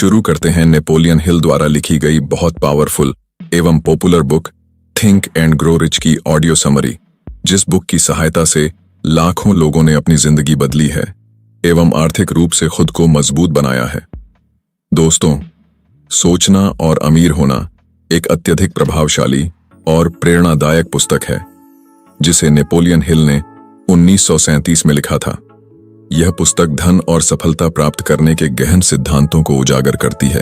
शुरू करते हैं नेपोलियन हिल द्वारा लिखी गई बहुत पावरफुल एवं popular book think and grow rich की ऑडियो समरी, जिस बुक की सहायता से लाखों लोगों ने अपनी जिंदगी बदली है एवं आर्थिक रूप से खुद को मजबूत बनाया है। दोस्तों, सोचना और अमीर होना एक अत्यधिक प्रभावशाली और प्रेरणादायक पुस्तक है जिसे नेपोलियन हिल ने 1937 में लिखा था। यह पुस्तक धन और सफलता प्राप्त करने के गहन सिद्धांतों को उजागर करती है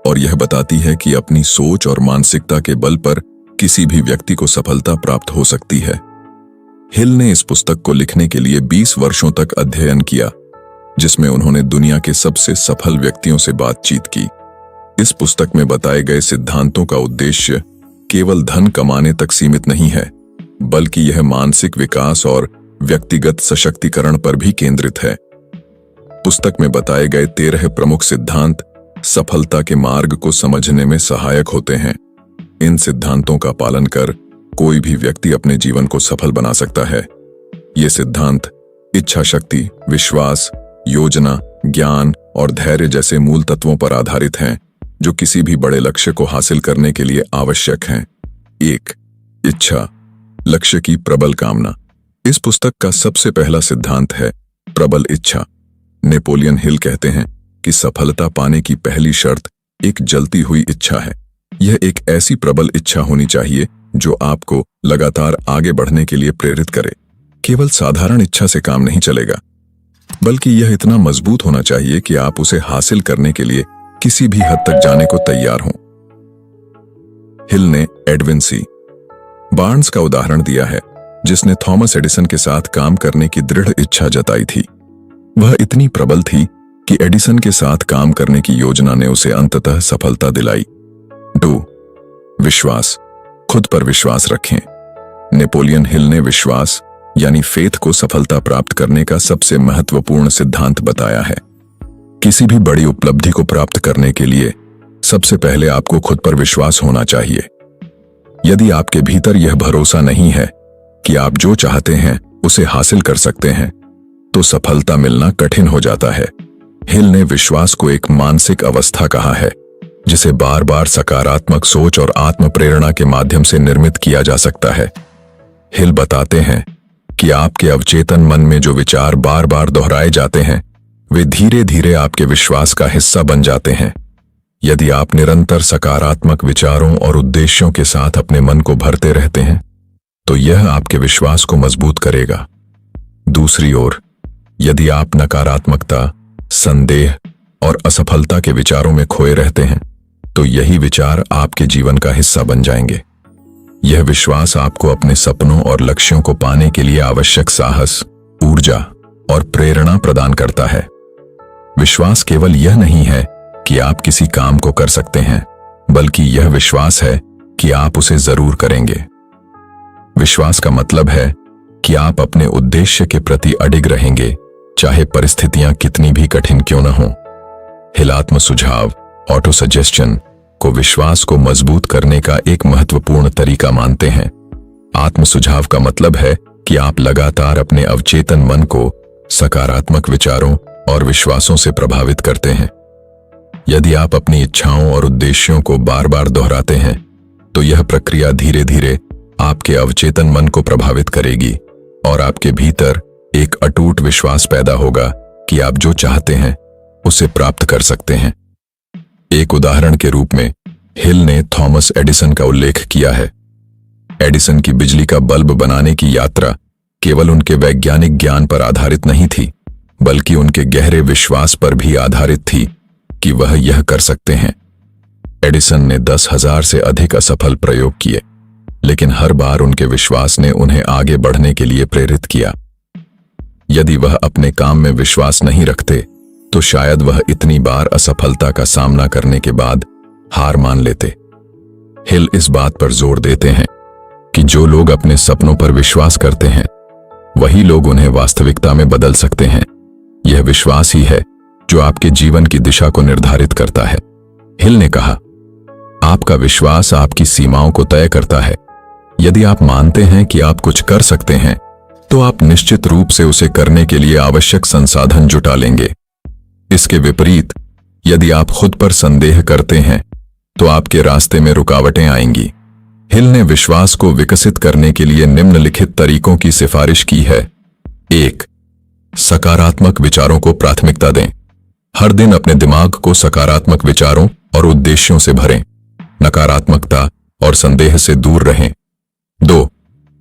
और यह बताती है कि अपनी सोच और मानसिकता के बल पर किसी भी व्यक्ति को सफलता प्राप्त हो सकती है। हिल ने इस पुस्तक को लिखने के लिए 20 वर्षों तक अध्ययन किया, जिसमें उन्होंने दुनिया के सबसे सफल व्यक्तियों से बातचीत की। इस पुस्तक में बताए गए सिद्धांतों का उद्देश्य केवल धन कमाने तक सीमित नहीं है, बल्कि यह मानसिक विकास और व्यक्तिगत सशक्तिकरण पर भी केंद्रित है। पुस्तक में बताए गए 13 प्रमुख सिद्धांत सफलता के मार्ग को समझने में सहायक होते हैं। इन सिद्धांतों का पालन कर कोई भी व्यक्ति अपने जीवन को सफल बना सकता है। ये सिद्धांत इच्छा शक्ति, विश्वास, योजना, ज्ञान और धैर्य जैसे मूल तत्वों पर आधारित हैं, जो किसी भी बड़े लक्ष्य को हासिल करने के लिए आवश्यक हैं। 1. इच्छा, लक्ष्य की प्रबल कामना। इस पुस्तक का सबसे पहला सिद्धांत है प्रबल इच्छा। नेपोलियन हिल कहते हैं कि सफलता पाने की पहली शर्त एक जलती हुई इच्छा है। यह एक ऐसी प्रबल इच्छा होनी चाहिए जो आपको लगातार आगे बढ़ने के लिए प्रेरित करे। केवल साधारण इच्छा से काम नहीं चलेगा, बल्कि यह इतना मजबूत होना चाहिए कि आप उसे हासिल करने के लिए किसी भी हद तक जाने को तैयार हों। हिल ने एडविन सी. बार्न्स का उदाहरण दिया है, जिसने थॉमस एडिसन के साथ काम करने की दृढ़ इच्छा जताई थी। वह इतनी प्रबल थी कि एडिसन के साथ काम करने की योजना ने उसे अंततः सफलता दिलाई। 2. विश्वास, खुद पर विश्वास रखें। नेपोलियन हिल ने विश्वास यानी फेथ को सफलता प्राप्त करने का सबसे महत्वपूर्ण सिद्धांत बताया है। किसी भी बड़ी उपलब्धि को प्राप्त करने के लिए सबसे पहले आपको खुद पर विश्वास होना चाहिए। यदि आपके भीतर यह भरोसा नहीं है कि आप जो चाहते हैं उसे हासिल कर सकते हैं, तो सफलता मिलना कठिन हो जाता है। हिल ने विश्वास को एक मानसिक अवस्था कहा है, जिसे बार बार सकारात्मक सोच और आत्म प्रेरणा के माध्यम से निर्मित किया जा सकता है। हिल बताते हैं कि आपके अवचेतन मन में जो विचार बार बार दोहराए जाते हैं, वे धीरे धीरे आपके विश्वास का हिस्सा बन जाते हैं। यदि आप निरंतर सकारात्मक विचारों और उद्देश्यों के साथ अपने मन को भरते रहते हैं, तो यह आपके विश्वास को मजबूत करेगा। दूसरी ओर, यदि आप नकारात्मकता, संदेह और असफलता के विचारों में खोए रहते हैं, तो यही विचार आपके जीवन का हिस्सा बन जाएंगे। यह विश्वास आपको अपने सपनों और लक्ष्यों को पाने के लिए आवश्यक साहस, ऊर्जा और प्रेरणा प्रदान करता है। विश्वास केवल यह नहीं है कि आप किसी काम को कर सकते हैं, बल्कि यह विश्वास है कि आप उसे जरूर करेंगे। विश्वास का मतलब है कि आप अपने उद्देश्य के प्रति अडिग रहेंगे, चाहे परिस्थितियां कितनी भी कठिन क्यों न हों। हिल आत्म सुझाव, ऑटो सजेशन को विश्वास को मजबूत करने का एक महत्वपूर्ण तरीका मानते हैं। आत्म सुझाव का मतलब है कि आप लगातार अपने अवचेतन मन को सकारात्मक विचारों और विश्वासों से प्रभावित करते हैं। यदि आप अपनी इच्छाओं और उद्देश्यों को बार बार दोहराते हैं, तो यह प्रक्रिया धीरे धीरे आपके अवचेतन मन को प्रभावित करेगी और आपके भीतर एक अटूट विश्वास पैदा होगा कि आप जो चाहते हैं उसे प्राप्त कर सकते हैं। एक उदाहरण के रूप में हिल ने थॉमस एडिसन का उल्लेख किया है। एडिसन की बिजली का बल्ब बनाने की यात्रा केवल उनके वैज्ञानिक ज्ञान पर आधारित नहीं थी, बल्कि उनके गहरे विश्वास पर भी आधारित थी कि वह यह कर सकते हैं। एडिसन ने 10,000 से अधिक असफल प्रयोग किए, लेकिन हर बार उनके विश्वास ने उन्हें आगे बढ़ने के लिए प्रेरित किया। यदि वह अपने काम में विश्वास नहीं रखते, तो शायद वह इतनी बार असफलता का सामना करने के बाद हार मान लेते। हिल इस बात पर जोर देते हैं कि जो लोग अपने सपनों पर विश्वास करते हैं, वही लोग उन्हें वास्तविकता में बदल सकते हैं। यह विश्वास ही है जो आपके जीवन की दिशा को निर्धारित करता है। हिल ने कहा, आपका विश्वास आपकी सीमाओं को तय करता है। यदि आप मानते हैं कि आप कुछ कर सकते हैं, तो आप निश्चित रूप से उसे करने के लिए आवश्यक संसाधन जुटा लेंगे। इसके विपरीत, यदि आप खुद पर संदेह करते हैं तो आपके रास्ते में रुकावटें आएंगी। हिल ने विश्वास को विकसित करने के लिए निम्नलिखित तरीकों की सिफारिश की है। 1. सकारात्मक विचारों को प्राथमिकता दें। हर दिन अपने दिमाग को सकारात्मक विचारों और उद्देश्यों से भरें। नकारात्मकता और संदेह से दूर रहें। 2.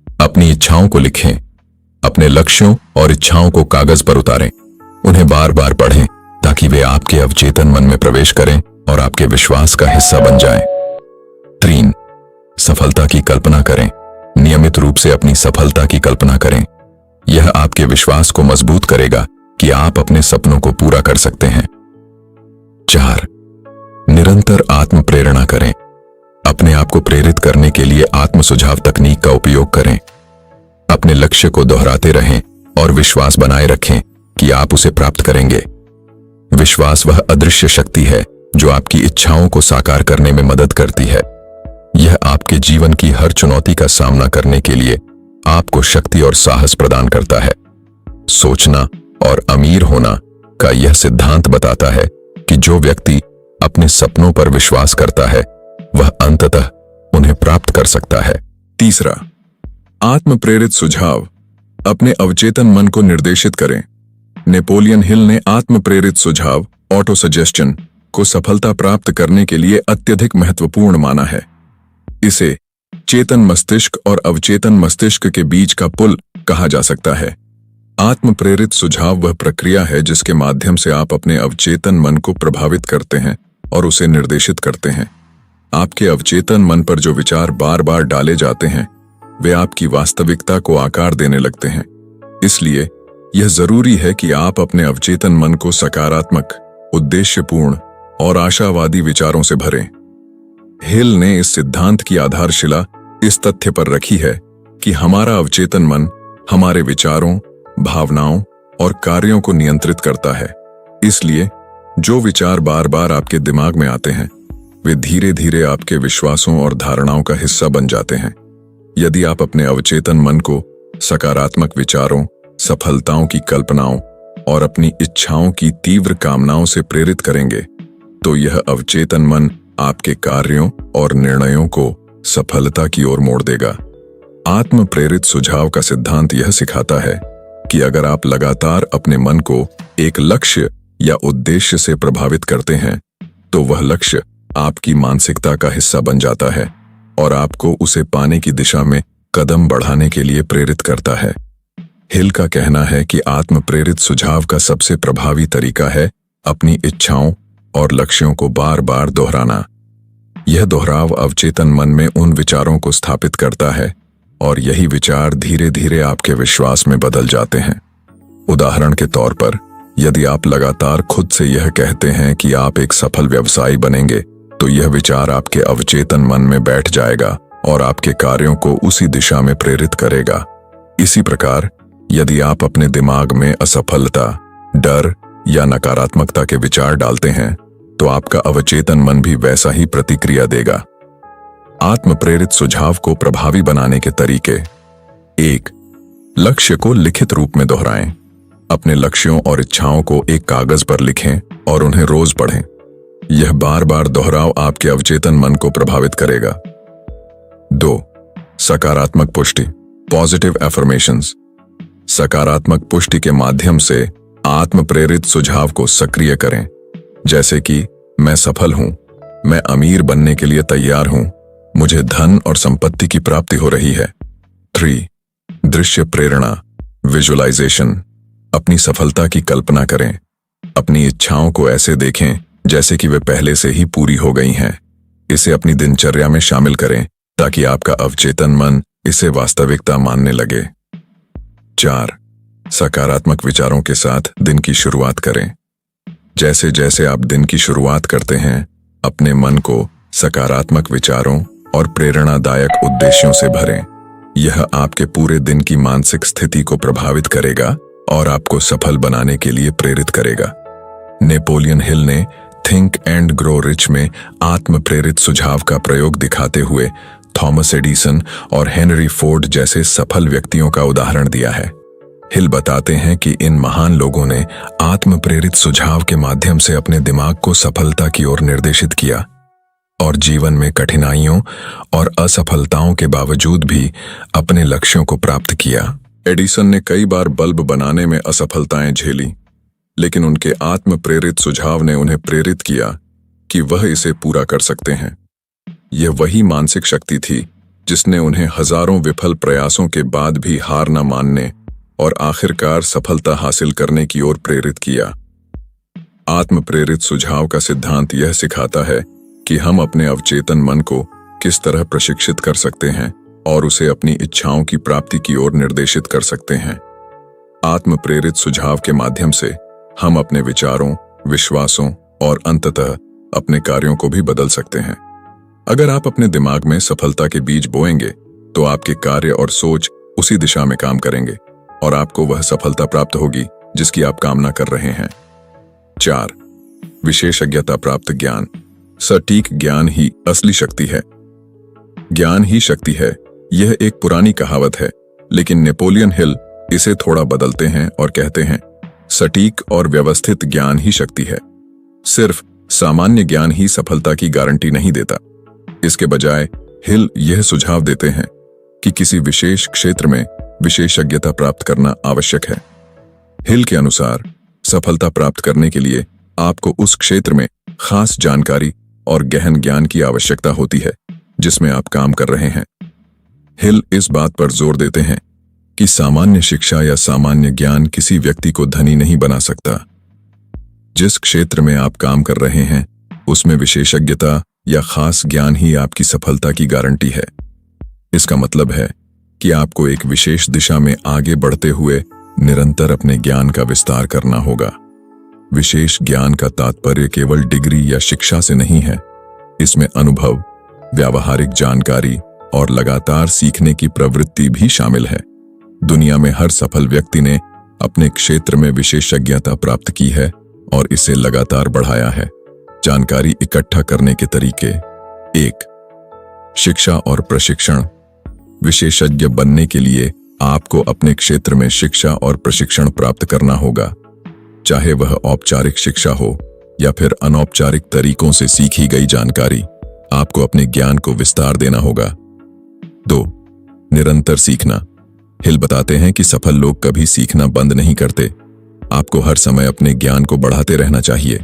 अपनी इच्छाओं को लिखें। अपने लक्ष्यों और इच्छाओं को कागज पर उतारें। उन्हें बार बार पढ़ें ताकि वे आपके अवचेतन मन में प्रवेश करें और आपके विश्वास का हिस्सा बन जाएं। 3. सफलता की कल्पना करें। नियमित रूप से अपनी सफलता की कल्पना करें। यह आपके विश्वास को मजबूत करेगा कि आप अपने सपनों को पूरा कर सकते हैं। 4. निरंतर आत्म प्रेरणा करें। अपने आप को प्रेरित करने के लिए आत्म सुझाव तकनीक का उपयोग करें। अपने लक्ष्य को दोहराते रहें और विश्वास बनाए रखें कि आप उसे प्राप्त करेंगे। विश्वास वह अदृश्य शक्ति है जो आपकी इच्छाओं को साकार करने में मदद करती है। यह आपके जीवन की हर चुनौती का सामना करने के लिए आपको शक्ति और साहस प्रदान करता है। सोचना और अमीर होना का यह सिद्धांत बताता है कि जो व्यक्ति अपने सपनों पर विश्वास करता है वह अंततः उन्हें प्राप्त कर सकता है। 3. आत्म प्रेरित सुझाव। अपने अवचेतन मन को निर्देशित करें। नेपोलियन हिल ने आत्म प्रेरित सुझाव ऑटो सजेस्शन को सफलता प्राप्त करने के लिए अत्यधिक महत्वपूर्ण माना है। इसे चेतन मस्तिष्क और अवचेतन मस्तिष्क के बीच का पुल कहा जा सकता है। आत्म प्रेरित सुझाव वह प्रक्रिया है जिसके माध्यम से आप अपने अवचेतन मन को प्रभावित करते हैं और उसे निर्देशित करते हैं। आपके अवचेतन मन पर जो विचार बार बार डाले जाते हैं वे आपकी वास्तविकता को आकार देने लगते हैं। इसलिए यह जरूरी है कि आप अपने अवचेतन मन को सकारात्मक, उद्देश्यपूर्ण और आशावादी विचारों से भरें। हिल ने इस सिद्धांत की आधारशिला इस तथ्य पर रखी है कि हमारा अवचेतन मन हमारे विचारों, भावनाओं और कार्यों को नियंत्रित करता है। इसलिए जो विचार बार बार आपके दिमाग में आते हैं वे धीरे धीरे आपके विश्वासों और धारणाओं का हिस्सा बन जाते हैं। यदि आप अपने अवचेतन मन को सकारात्मक विचारों, सफलताओं की कल्पनाओं और अपनी इच्छाओं की तीव्र कामनाओं से प्रेरित करेंगे तो यह अवचेतन मन आपके कार्यों और निर्णयों को सफलता की ओर मोड़ देगा। आत्म प्रेरित सुझाव का सिद्धांत यह सिखाता है कि अगर आप लगातार अपने मन को एक लक्ष्य या उद्देश्य से प्रभावित करते हैं तो वह लक्ष्य आपकी मानसिकता का हिस्सा बन जाता है और आपको उसे पाने की दिशा में कदम बढ़ाने के लिए प्रेरित करता है। हिल का कहना है कि आत्म प्रेरित सुझाव का सबसे प्रभावी तरीका है अपनी इच्छाओं और लक्ष्यों को बार बार दोहराना। यह दोहराव अवचेतन मन में उन विचारों को स्थापित करता है और यही विचार धीरे धीरे आपके विश्वास में बदल जाते हैं। उदाहरण के तौर पर, यदि आप लगातार खुद से यह कहते हैं कि आप एक सफल व्यवसायी बनेंगे तो यह विचार आपके अवचेतन मन में बैठ जाएगा और आपके कार्यों को उसी दिशा में प्रेरित करेगा। इसी प्रकार, यदि आप अपने दिमाग में असफलता, डर या नकारात्मकता के विचार डालते हैं तो आपका अवचेतन मन भी वैसा ही प्रतिक्रिया देगा। आत्म प्रेरित सुझाव को प्रभावी बनाने के तरीके। 1. लक्ष्य को लिखित रूप में दोहराएं। अपने लक्ष्यों और इच्छाओं को एक कागज पर लिखें और उन्हें रोज पढ़ें। यह बार बार दोहराव आपके अवचेतन मन को प्रभावित करेगा। 2. सकारात्मक पुष्टि, पॉजिटिव एफर्मेशंस। सकारात्मक पुष्टि के माध्यम से आत्म प्रेरित सुझाव को सक्रिय करें, जैसे कि मैं सफल हूं, मैं अमीर बनने के लिए तैयार हूं, मुझे धन और संपत्ति की प्राप्ति हो रही है। 3. दृश्य प्रेरणा, विजुअलाइजेशन। अपनी सफलता की कल्पना करें। अपनी इच्छाओं को ऐसे देखें जैसे कि वे पहले से ही पूरी हो गई हैं। इसे अपनी दिनचर्या में शामिल करें ताकि आपका अवचेतन मन इसे वास्तविकता मानने लगे। 4. सकारात्मक विचारों के साथ दिन की शुरुआत करें। जैसे जैसे आप दिन की शुरुआत करते हैं, अपने मन को सकारात्मक विचारों और प्रेरणादायक उद्देश्यों से भरें। यह आपके पूरे दिन की मानसिक स्थिति को प्रभावित करेगा और आपको सफल बनाने के लिए प्रेरित करेगा। नेपोलियन हिल ने थिंक एंड ग्रो रिच में आत्म प्रेरित सुझाव का प्रयोग दिखाते हुए थॉमस एडिसन और हेनरी फोर्ड जैसे सफल व्यक्तियों का उदाहरण दिया है। हिल बताते हैं कि इन महान लोगों ने आत्म प्रेरित सुझाव के माध्यम से अपने दिमाग को सफलता की ओर निर्देशित किया और जीवन में कठिनाइयों और असफलताओं के बावजूद भी अपने लक्ष्यों को प्राप्त किया। एडिसन ने कई बार बल्ब बनाने में असफलताएं झेली, लेकिन उनके आत्म प्रेरित सुझाव ने उन्हें प्रेरित किया कि वह इसे पूरा कर सकते हैं। यह वही मानसिक शक्ति थी जिसने उन्हें हजारों विफल प्रयासों के बाद भी हार न मानने और आखिरकार सफलता हासिल करने की ओर प्रेरित किया। आत्म प्रेरित सुझाव का सिद्धांत यह सिखाता है कि हम अपने अवचेतन मन को किस तरह प्रशिक्षित कर सकते हैं और उसे अपनी इच्छाओं की प्राप्ति की ओर निर्देशित कर सकते हैं। आत्म प्रेरित सुझाव के माध्यम से हम अपने विचारों, विश्वासों और अंततः अपने कार्यों को भी बदल सकते हैं। अगर आप अपने दिमाग में सफलता के बीज बोएंगे तो आपके कार्य और सोच उसी दिशा में काम करेंगे और आपको वह सफलता प्राप्त होगी जिसकी आप कामना कर रहे हैं। 4. विशेषज्ञता प्राप्त ज्ञान। सटीक ज्ञान ही असली शक्ति है। ज्ञान ही शक्ति है, यह एक पुरानी कहावत है, लेकिन नेपोलियन हिल इसे थोड़ा बदलते हैं और कहते हैं, सटीक और व्यवस्थित ज्ञान ही शक्ति है। सिर्फ सामान्य ज्ञान ही सफलता की गारंटी नहीं देता। इसके बजाय हिल यह सुझाव देते हैं कि किसी विशेष क्षेत्र में विशेषज्ञता प्राप्त करना आवश्यक है। हिल के अनुसार सफलता प्राप्त करने के लिए आपको उस क्षेत्र में खास जानकारी और गहन ज्ञान की आवश्यकता होती है जिसमें आप काम कर रहे हैं। हिल इस बात पर जोर देते हैं कि सामान्य शिक्षा या सामान्य ज्ञान किसी व्यक्ति को धनी नहीं बना सकता। जिस क्षेत्र में आप काम कर रहे हैं उसमें विशेषज्ञता या खास ज्ञान ही आपकी सफलता की गारंटी है। इसका मतलब है कि आपको एक विशेष दिशा में आगे बढ़ते हुए निरंतर अपने ज्ञान का विस्तार करना होगा। विशेष ज्ञान का तात्पर्य केवल डिग्री या शिक्षा से नहीं है। इसमें अनुभव, व्यावहारिक जानकारी और लगातार सीखने की प्रवृत्ति भी शामिल है। दुनिया में हर सफल व्यक्ति ने अपने क्षेत्र में विशेषज्ञता प्राप्त की है और इसे लगातार बढ़ाया है। जानकारी इकट्ठा करने के तरीके। 1. शिक्षा और प्रशिक्षण। विशेषज्ञ बनने के लिए आपको अपने क्षेत्र में शिक्षा और प्रशिक्षण प्राप्त करना होगा, चाहे वह औपचारिक शिक्षा हो या फिर अनौपचारिक तरीकों से सीखी गई जानकारी। आपको अपने ज्ञान को विस्तार देना होगा। 2. निरंतर सीखना। हिल बताते हैं कि सफल लोग कभी सीखना बंद नहीं करते। आपको हर समय अपने ज्ञान को बढ़ाते रहना चाहिए।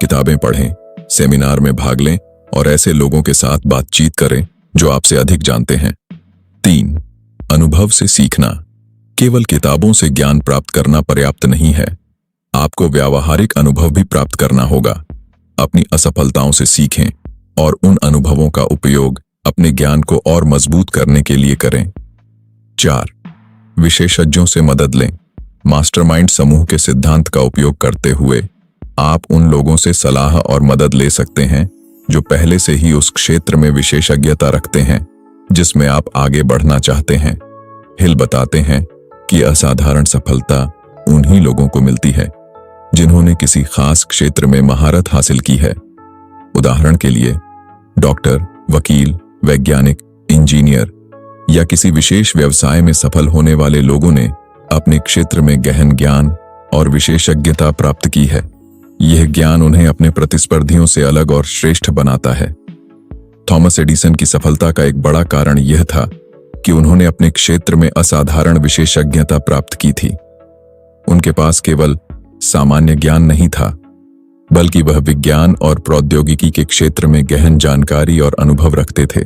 किताबें पढ़ें, सेमिनार में भाग लें और ऐसे लोगों के साथ बातचीत करें जो आपसे अधिक जानते हैं। 3. अनुभव से सीखना। केवल किताबों से ज्ञान प्राप्त करना पर्याप्त नहीं है। आपको व्यावहारिक अनुभव भी प्राप्त करना होगा। अपनी असफलताओं से सीखें और उन अनुभवों का उपयोग अपने ज्ञान को और मजबूत करने के लिए करें। 4. विशेषज्ञों से मदद लें। मास्टरमाइंड समूह के सिद्धांत का उपयोग करते हुए आप उन लोगों से सलाह और मदद ले सकते हैं जो पहले से ही उस क्षेत्र में विशेषज्ञता रखते हैं जिसमें आप आगे बढ़ना चाहते हैं। हिल बताते हैं कि असाधारण सफलता उन्हीं लोगों को मिलती है जिन्होंने किसी खास क्षेत्र में महारत हासिल की है। उदाहरण के लिए डॉक्टर, वकील, वैज्ञानिक, इंजीनियर या किसी विशेष व्यवसाय में सफल होने वाले लोगों ने अपने क्षेत्र में गहन ज्ञान और विशेषज्ञता प्राप्त की है। यह ज्ञान उन्हें अपने प्रतिस्पर्धियों से अलग और श्रेष्ठ बनाता है। थॉमस एडिसन की सफलता का एक बड़ा कारण यह था कि उन्होंने अपने क्षेत्र में असाधारण विशेषज्ञता प्राप्त की थी। उनके पास केवल सामान्य ज्ञान नहीं था, बल्कि वह विज्ञान और प्रौद्योगिकी के क्षेत्र में गहन जानकारी और अनुभव रखते थे।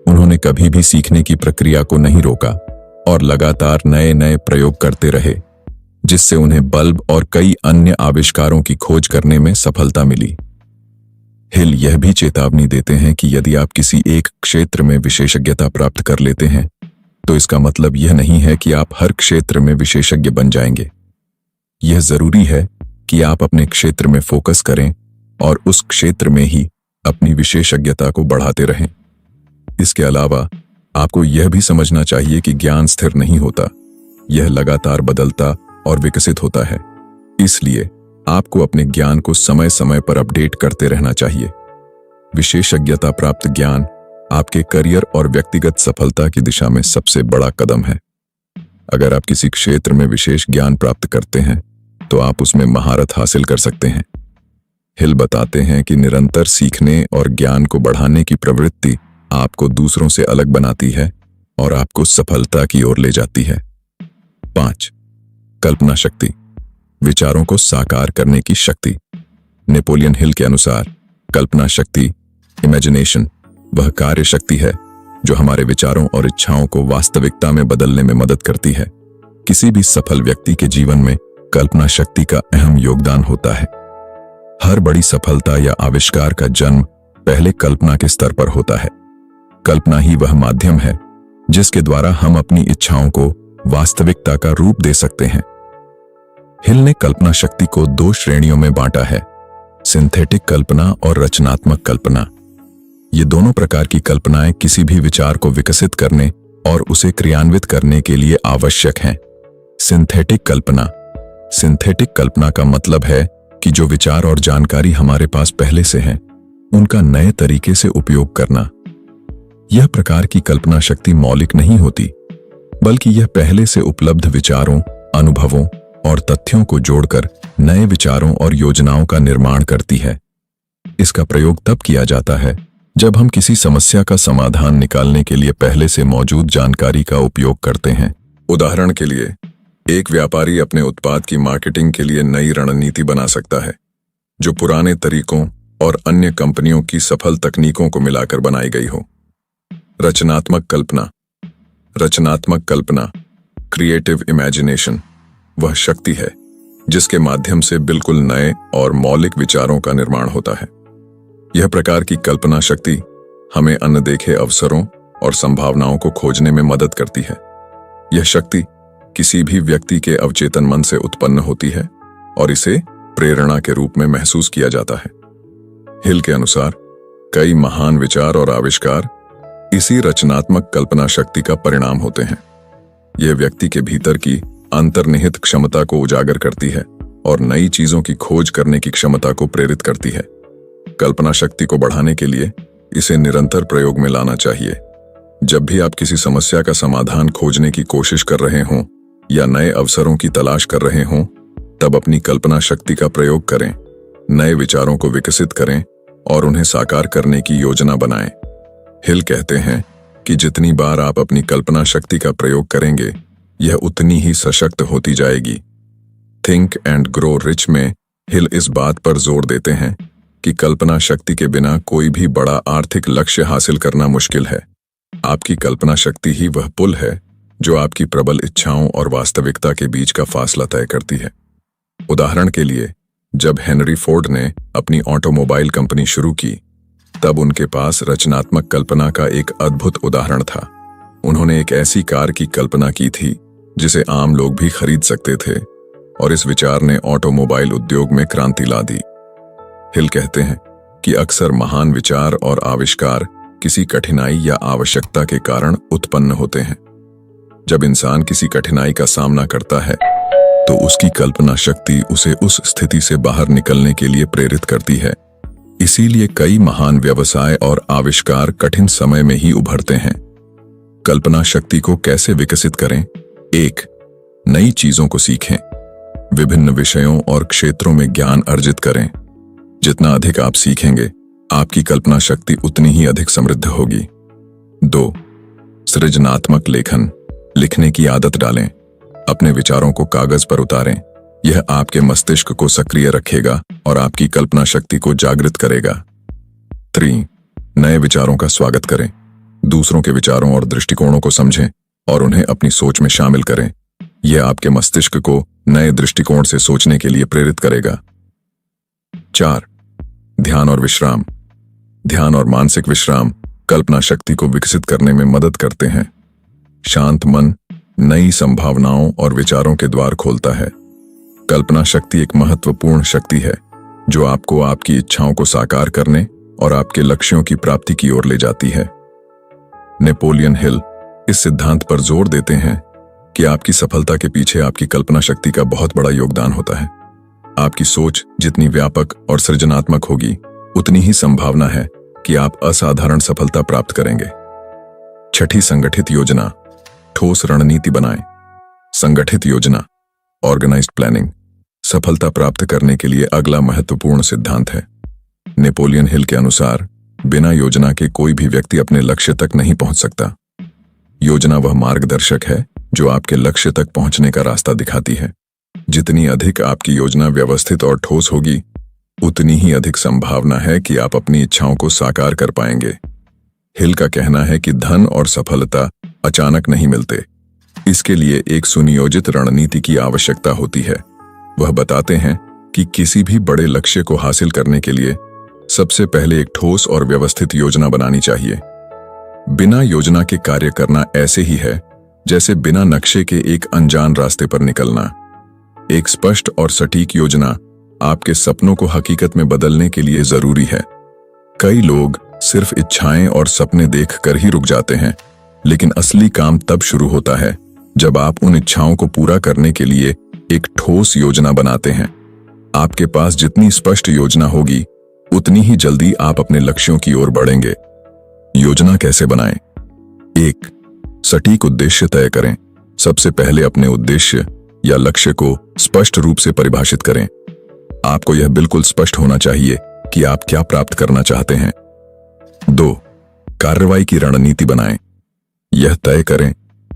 उन्होंने कभी भी सीखने की प्रक्रिया को नहीं रोका और लगातार नए नए प्रयोग करते रहे, जिससे उन्हें बल्ब और कई अन्य आविष्कारों की खोज करने में सफलता मिली। हिल यह भी चेतावनी देते हैं कि यदि आप किसी एक क्षेत्र में विशेषज्ञता प्राप्त कर लेते हैं, तो इसका मतलब यह नहीं है कि आप हर क्षेत्र में विशेषज्ञ बन जाएंगे। यह जरूरी है कि आप अपने क्षेत्र में फोकस करें और उस क्षेत्र में ही अपनी विशेषज्ञता को बढ़ाते रहें। इसके अलावा आपको यह भी समझना चाहिए कि ज्ञान स्थिर नहीं होता, यह लगातार बदलता और विकसित होता है। इसलिए आपको अपने ज्ञान को समय समय पर अपडेट करते रहना चाहिए। विशेषज्ञता प्राप्त ज्ञान आपके करियर और व्यक्तिगत सफलता की दिशा में सबसे बड़ा कदम है। अगर आप किसी क्षेत्र में विशेष ज्ञान प्राप्त करते हैं तो आप उसमें महारत हासिल कर सकते हैं। हिल बताते हैं कि निरंतर सीखने और ज्ञान को बढ़ाने की प्रवृत्ति आपको दूसरों से अलग बनाती है और आपको सफलता की ओर ले जाती है। 5. कल्पना शक्ति, विचारों को साकार करने की शक्ति। नेपोलियन हिल के अनुसार कल्पना शक्ति, इमेजिनेशन, वह कार्य शक्ति है जो हमारे विचारों और इच्छाओं को वास्तविकता में बदलने में मदद करती है। किसी भी सफल व्यक्ति के जीवन में कल्पना शक्ति का अहम योगदान होता है। हर बड़ी सफलता या आविष्कार का जन्म पहले कल्पना के स्तर पर होता है। कल्पना ही वह माध्यम है जिसके द्वारा हम अपनी इच्छाओं को वास्तविकता का रूप दे सकते हैं। हिल ने कल्पना शक्ति को 2 श्रेणियों में बांटा है, सिंथेटिक कल्पना और रचनात्मक कल्पना। ये दोनों प्रकार की कल्पनाएं किसी भी विचार को विकसित करने और उसे क्रियान्वित करने के लिए आवश्यक हैं। सिंथेटिक कल्पना, सिंथेटिक कल्पना का मतलब है कि जो विचार और जानकारी हमारे पास पहले से हैं, उनका नए तरीके से उपयोग करना। यह प्रकार की कल्पना शक्ति मौलिक नहीं होती, बल्कि यह पहले से उपलब्ध विचारों, अनुभवों और तथ्यों को जोड़कर नए विचारों और योजनाओं का निर्माण करती है। इसका प्रयोग तब किया जाता है जब हम किसी समस्या का समाधान निकालने के लिए पहले से मौजूद जानकारी का उपयोग करते हैं। उदाहरण के लिए, एक व्यापारी अपने उत्पाद की मार्केटिंग के लिए नई रणनीति बना सकता है जो पुराने तरीकों और अन्य कंपनियों की सफल तकनीकों को मिलाकर बनाई गई हो। रचनात्मक कल्पना, रचनात्मक कल्पना, क्रिएटिव इमेजिनेशन, वह शक्ति है जिसके माध्यम से बिल्कुल नए और मौलिक विचारों का निर्माण होता है। यह प्रकार की कल्पना शक्ति हमें अनदेखे अवसरों और संभावनाओं को खोजने में मदद करती है। यह शक्ति किसी भी व्यक्ति के अवचेतन मन से उत्पन्न होती है और इसे प्रेरणा के रूप में महसूस किया जाता है। हिल के अनुसार कई महान विचार और आविष्कार इसी रचनात्मक कल्पना शक्ति का परिणाम होते हैं। यह व्यक्ति के भीतर की अंतर्निहित क्षमता को उजागर करती है और नई चीजों की खोज करने की क्षमता को प्रेरित करती है। कल्पना शक्ति को बढ़ाने के लिए इसे निरंतर प्रयोग में लाना चाहिए। जब भी आप किसी समस्या का समाधान खोजने की कोशिश कर रहे हों या नए अवसरों की तलाश कर रहे हों, तब अपनी कल्पना शक्ति का प्रयोग करें, नए विचारों को विकसित करें और उन्हें साकार करने की योजना बनाएं। हिल कहते हैं कि जितनी बार आप अपनी कल्पना शक्ति का प्रयोग करेंगे, यह उतनी ही सशक्त होती जाएगी। थिंक एंड ग्रो रिच में हिल इस बात पर जोर देते हैं कि कल्पना शक्ति के बिना कोई भी बड़ा आर्थिक लक्ष्य हासिल करना मुश्किल है। आपकी कल्पना शक्ति ही वह पुल है जो आपकी प्रबल इच्छाओं और वास्तविकता के बीच का फासला तय करती है। उदाहरण के लिए, जब हेनरी फोर्ड ने अपनी ऑटोमोबाइल कंपनी शुरू की, तब उनके पास रचनात्मक कल्पना का एक अद्भुत उदाहरण था। उन्होंने एक ऐसी कार की कल्पना की थी जिसे आम लोग भी खरीद सकते थे और इस विचार ने ऑटोमोबाइल उद्योग में क्रांति ला दी। हिल कहते हैं कि अक्सर महान विचार और आविष्कार किसी कठिनाई या आवश्यकता के कारण उत्पन्न होते हैं। जब इंसान किसी कठिनाई का सामना करता है तो उसकी कल्पना शक्ति उसे उस स्थिति से बाहर निकलने के लिए प्रेरित करती है। इसीलिए कई महान व्यवसाय और आविष्कार कठिन समय में ही उभरते हैं। कल्पना शक्ति को कैसे विकसित करें? 1. नई चीजों को सीखें। विभिन्न विषयों और क्षेत्रों में ज्ञान अर्जित करें। जितना अधिक आप सीखेंगे, आपकी कल्पना शक्ति उतनी ही अधिक समृद्ध होगी। 2. सृजनात्मक लेखन, लिखने की आदत डालें। अपने विचारों को कागज पर उतारें। यह आपके मस्तिष्क को सक्रिय रखेगा और आपकी कल्पना शक्ति को जागृत करेगा। 3. नए विचारों का स्वागत करें। दूसरों के विचारों और दृष्टिकोणों को समझें और उन्हें अपनी सोच में शामिल करें। यह आपके मस्तिष्क को नए दृष्टिकोण से सोचने के लिए प्रेरित करेगा। 4. ध्यान और विश्राम। ध्यान और मानसिक विश्राम कल्पना शक्ति को विकसित करने में मदद करते हैं। शांत मन नई संभावनाओं और विचारों के द्वार खोलता है। कल्पना शक्ति एक महत्वपूर्ण शक्ति है जो आपको आपकी इच्छाओं को साकार करने और आपके लक्ष्यों की प्राप्ति की ओर ले जाती है। नेपोलियन हिल इस सिद्धांत पर जोर देते हैं कि आपकी सफलता के पीछे आपकी कल्पना शक्ति का बहुत बड़ा योगदान होता है। आपकी सोच जितनी व्यापक और सृजनात्मक होगी, उतनी ही संभावना है कि आप असाधारण सफलता प्राप्त करेंगे। 6. संगठित योजना, ठोस रणनीति बनाएं। संगठित योजना, ऑर्गेनाइज्ड प्लानिंग, सफलता प्राप्त करने के लिए अगला महत्वपूर्ण सिद्धांत है। नेपोलियन हिल के अनुसार बिना योजना के कोई भी व्यक्ति अपने लक्ष्य तक नहीं पहुंच सकता। योजना वह मार्गदर्शक है जो आपके लक्ष्य तक पहुंचने का रास्ता दिखाती है। जितनी अधिक आपकी योजना व्यवस्थित और ठोस होगी, उतनी ही अधिक संभावना है कि आप अपनी इच्छाओं को साकार कर पाएंगे। हिल का कहना है कि धन और सफलता अचानक नहीं मिलते। इसके लिए एक सुनियोजित रणनीति की आवश्यकता होती है। वह बताते हैं कि किसी भी बड़े लक्ष्य को हासिल करने के लिए सबसे पहले एक ठोस और व्यवस्थित योजना बनानी चाहिए। बिना योजना के कार्य करना ऐसे ही है जैसे बिना नक्शे के एक अनजान रास्ते पर निकलना। एक स्पष्ट और सटीक योजना आपके सपनों को हकीकत में बदलने के लिए जरूरी है। कई लोग सिर्फ इच्छाएं और सपने देखकर ही रुक जाते हैं, लेकिन असली काम तब शुरू होता है जब आप उन इच्छाओं को पूरा करने के लिए एक ठोस योजना बनाते हैं। आपके पास जितनी स्पष्ट योजना होगी, उतनी ही जल्दी आप अपने लक्ष्यों की ओर बढ़ेंगे। योजना कैसे बनाएं? 1. सटीक उद्देश्य तय करें। सबसे पहले अपने उद्देश्य या लक्ष्य को स्पष्ट रूप से परिभाषित करें। आपको यह बिल्कुल स्पष्ट होना चाहिए कि आप क्या प्राप्त करना चाहते हैं। 2. कार्रवाई की रणनीति बनाएं। यह तय करें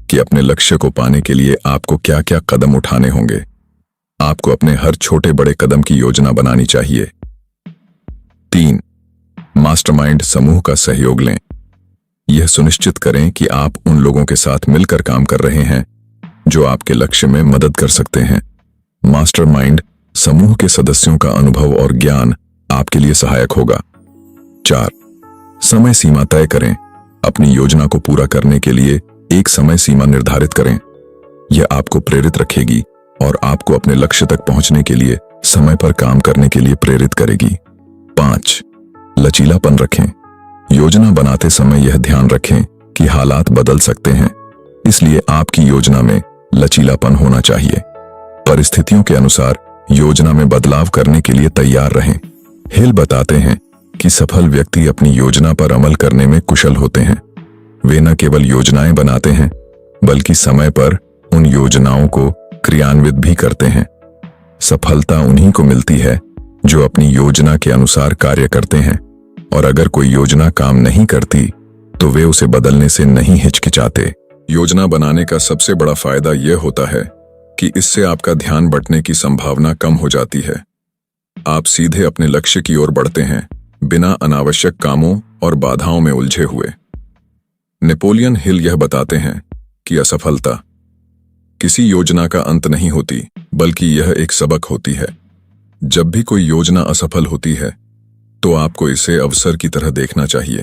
कि अपने लक्ष्य को पाने के लिए आपको क्या क्या कदम उठाने होंगे। आपको अपने हर छोटे बड़े कदम की योजना बनानी चाहिए। 3. मास्टरमाइंड समूह का सहयोग लें। यह सुनिश्चित करें कि आप उन लोगों के साथ मिलकर काम कर रहे हैं जो आपके लक्ष्य में मदद कर सकते हैं। मास्टरमाइंड समूह के सदस्यों का अनुभव और ज्ञान आपके लिए सहायक होगा। 4. समय सीमा तय करें। अपनी योजना को पूरा करने के लिए एक समय सीमा निर्धारित करें। यह आपको प्रेरित रखेगी और आपको अपने लक्ष्य तक पहुंचने के लिए समय पर काम करने के लिए प्रेरित करेगी। 5. लचीलापन रखें। योजना बनाते समय यह ध्यान रखें कि हालात बदल सकते हैं, इसलिए आपकी योजना में लचीलापन होना चाहिए। परिस्थितियों के अनुसार योजना में बदलाव करने के लिए तैयार रहें। हिल बताते हैं कि सफल व्यक्ति अपनी योजना पर अमल करने में कुशल होते हैं। वे न केवल योजनाएं बनाते हैं, बल्कि समय पर उन योजनाओं को क्रियान्वित भी करते हैं। सफलता उन्हीं को मिलती है जो अपनी योजना के अनुसार कार्य करते हैं, और अगर कोई योजना काम नहीं करती तो वे उसे बदलने से नहीं हिचकिचाते। योजना बनाने का सबसे बड़ा फायदा यह होता है कि इससे आपका ध्यान बंटने की संभावना कम हो जाती है। आप सीधे अपने लक्ष्य की ओर बढ़ते हैं, बिना अनावश्यक कामों और बाधाओं में उलझे हुए। नेपोलियन हिल यह बताते हैं कि असफलता किसी योजना का अंत नहीं होती, बल्कि यह एक सबक होती है। जब भी कोई योजना असफल होती है, तो आपको इसे अवसर की तरह देखना चाहिए।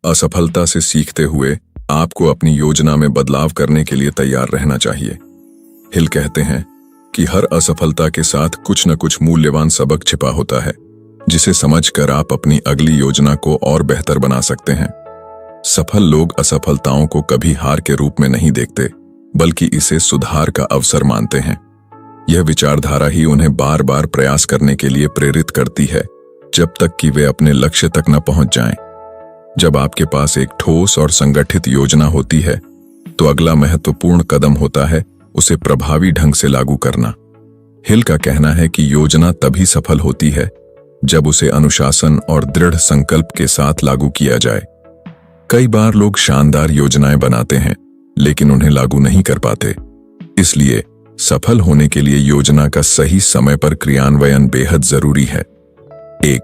असफलता से सीखते हुए आपको अपनी योजना में बदलाव करने के लिए तैयार रहना चाहिए। हिल कहते हैं कि हर असफलता के साथ कुछ न कुछ मूल्यवान सबक छिपा होता है, जिसे समझकर आप अपनी अगली योजना को और बेहतर बना सकते हैं। सफल लोग असफलताओं को कभी हार के रूप में नहीं देखते, बल्कि इसे सुधार का अवसर मानते हैं। यह विचारधारा ही उन्हें बार बार प्रयास करने के लिए प्रेरित करती है, जब तक कि वे अपने लक्ष्य तक न पहुंच जाएं। जब आपके पास एक ठोस और संगठित योजना होती है, तो अगला महत्वपूर्ण कदम होता है उसे प्रभावी ढंग से लागू करना। हिल का कहना है कि योजना तभी सफल होती है जब उसे अनुशासन और दृढ़ संकल्प के साथ लागू किया जाए। कई बार लोग शानदार योजनाएं बनाते हैं, लेकिन उन्हें लागू नहीं कर पाते। इसलिए सफल होने के लिए योजना का सही समय पर क्रियान्वयन बेहद जरूरी है। 1.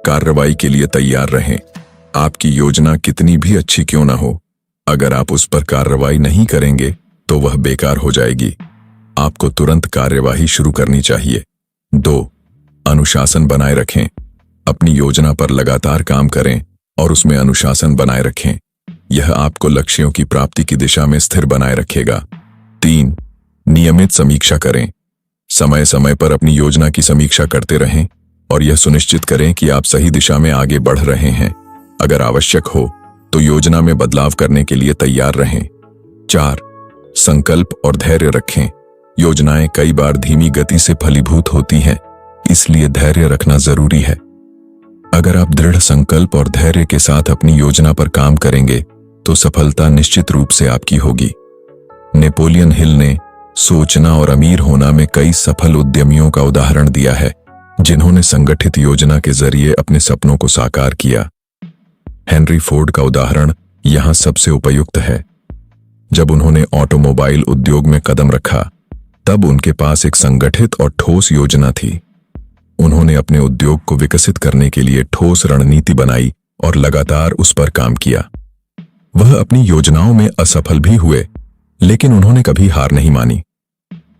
कार्रवाई के लिए तैयार रहें। आपकी योजना कितनी भी अच्छी क्यों ना हो, अगर आप उस पर कार्रवाई नहीं करेंगे तो वह बेकार हो जाएगी। आपको तुरंत कार्यवाही शुरू करनी चाहिए। 2. अनुशासन बनाए रखें। अपनी योजना पर लगातार काम करें और उसमें अनुशासन बनाए रखें। यह आपको लक्ष्यों की प्राप्ति की दिशा में स्थिर बनाए रखेगा। 3. नियमित समीक्षा करें। समय समय पर अपनी योजना की समीक्षा करते रहें और यह सुनिश्चित करें कि आप सही दिशा में आगे बढ़ रहे हैं। अगर आवश्यक हो तो योजना में बदलाव करने के लिए तैयार रहें। 4. संकल्प और धैर्य रखें। योजनाएं कई बार धीमी गति से फलीभूत होती हैं, इसलिए धैर्य रखना जरूरी है। अगर आप दृढ़ संकल्प और धैर्य के साथ अपनी योजना पर काम करेंगे तो सफलता निश्चित रूप से आपकी होगी। नेपोलियन हिल ने सोचना और अमीर होना में कई सफल उद्यमियों का उदाहरण दिया है, जिन्होंने संगठित योजना के जरिए अपने सपनों को साकार किया। हेनरी फोर्ड का उदाहरण यहां सबसे उपयुक्त है। जब उन्होंने ऑटोमोबाइल उद्योग में कदम रखा, तब उनके पास एक संगठित और ठोस योजना थी। उन्होंने अपने उद्योग को विकसित करने के लिए ठोस रणनीति बनाई और लगातार उस पर काम किया। वह अपनी योजनाओं में असफल भी हुए, लेकिन उन्होंने कभी हार नहीं मानी।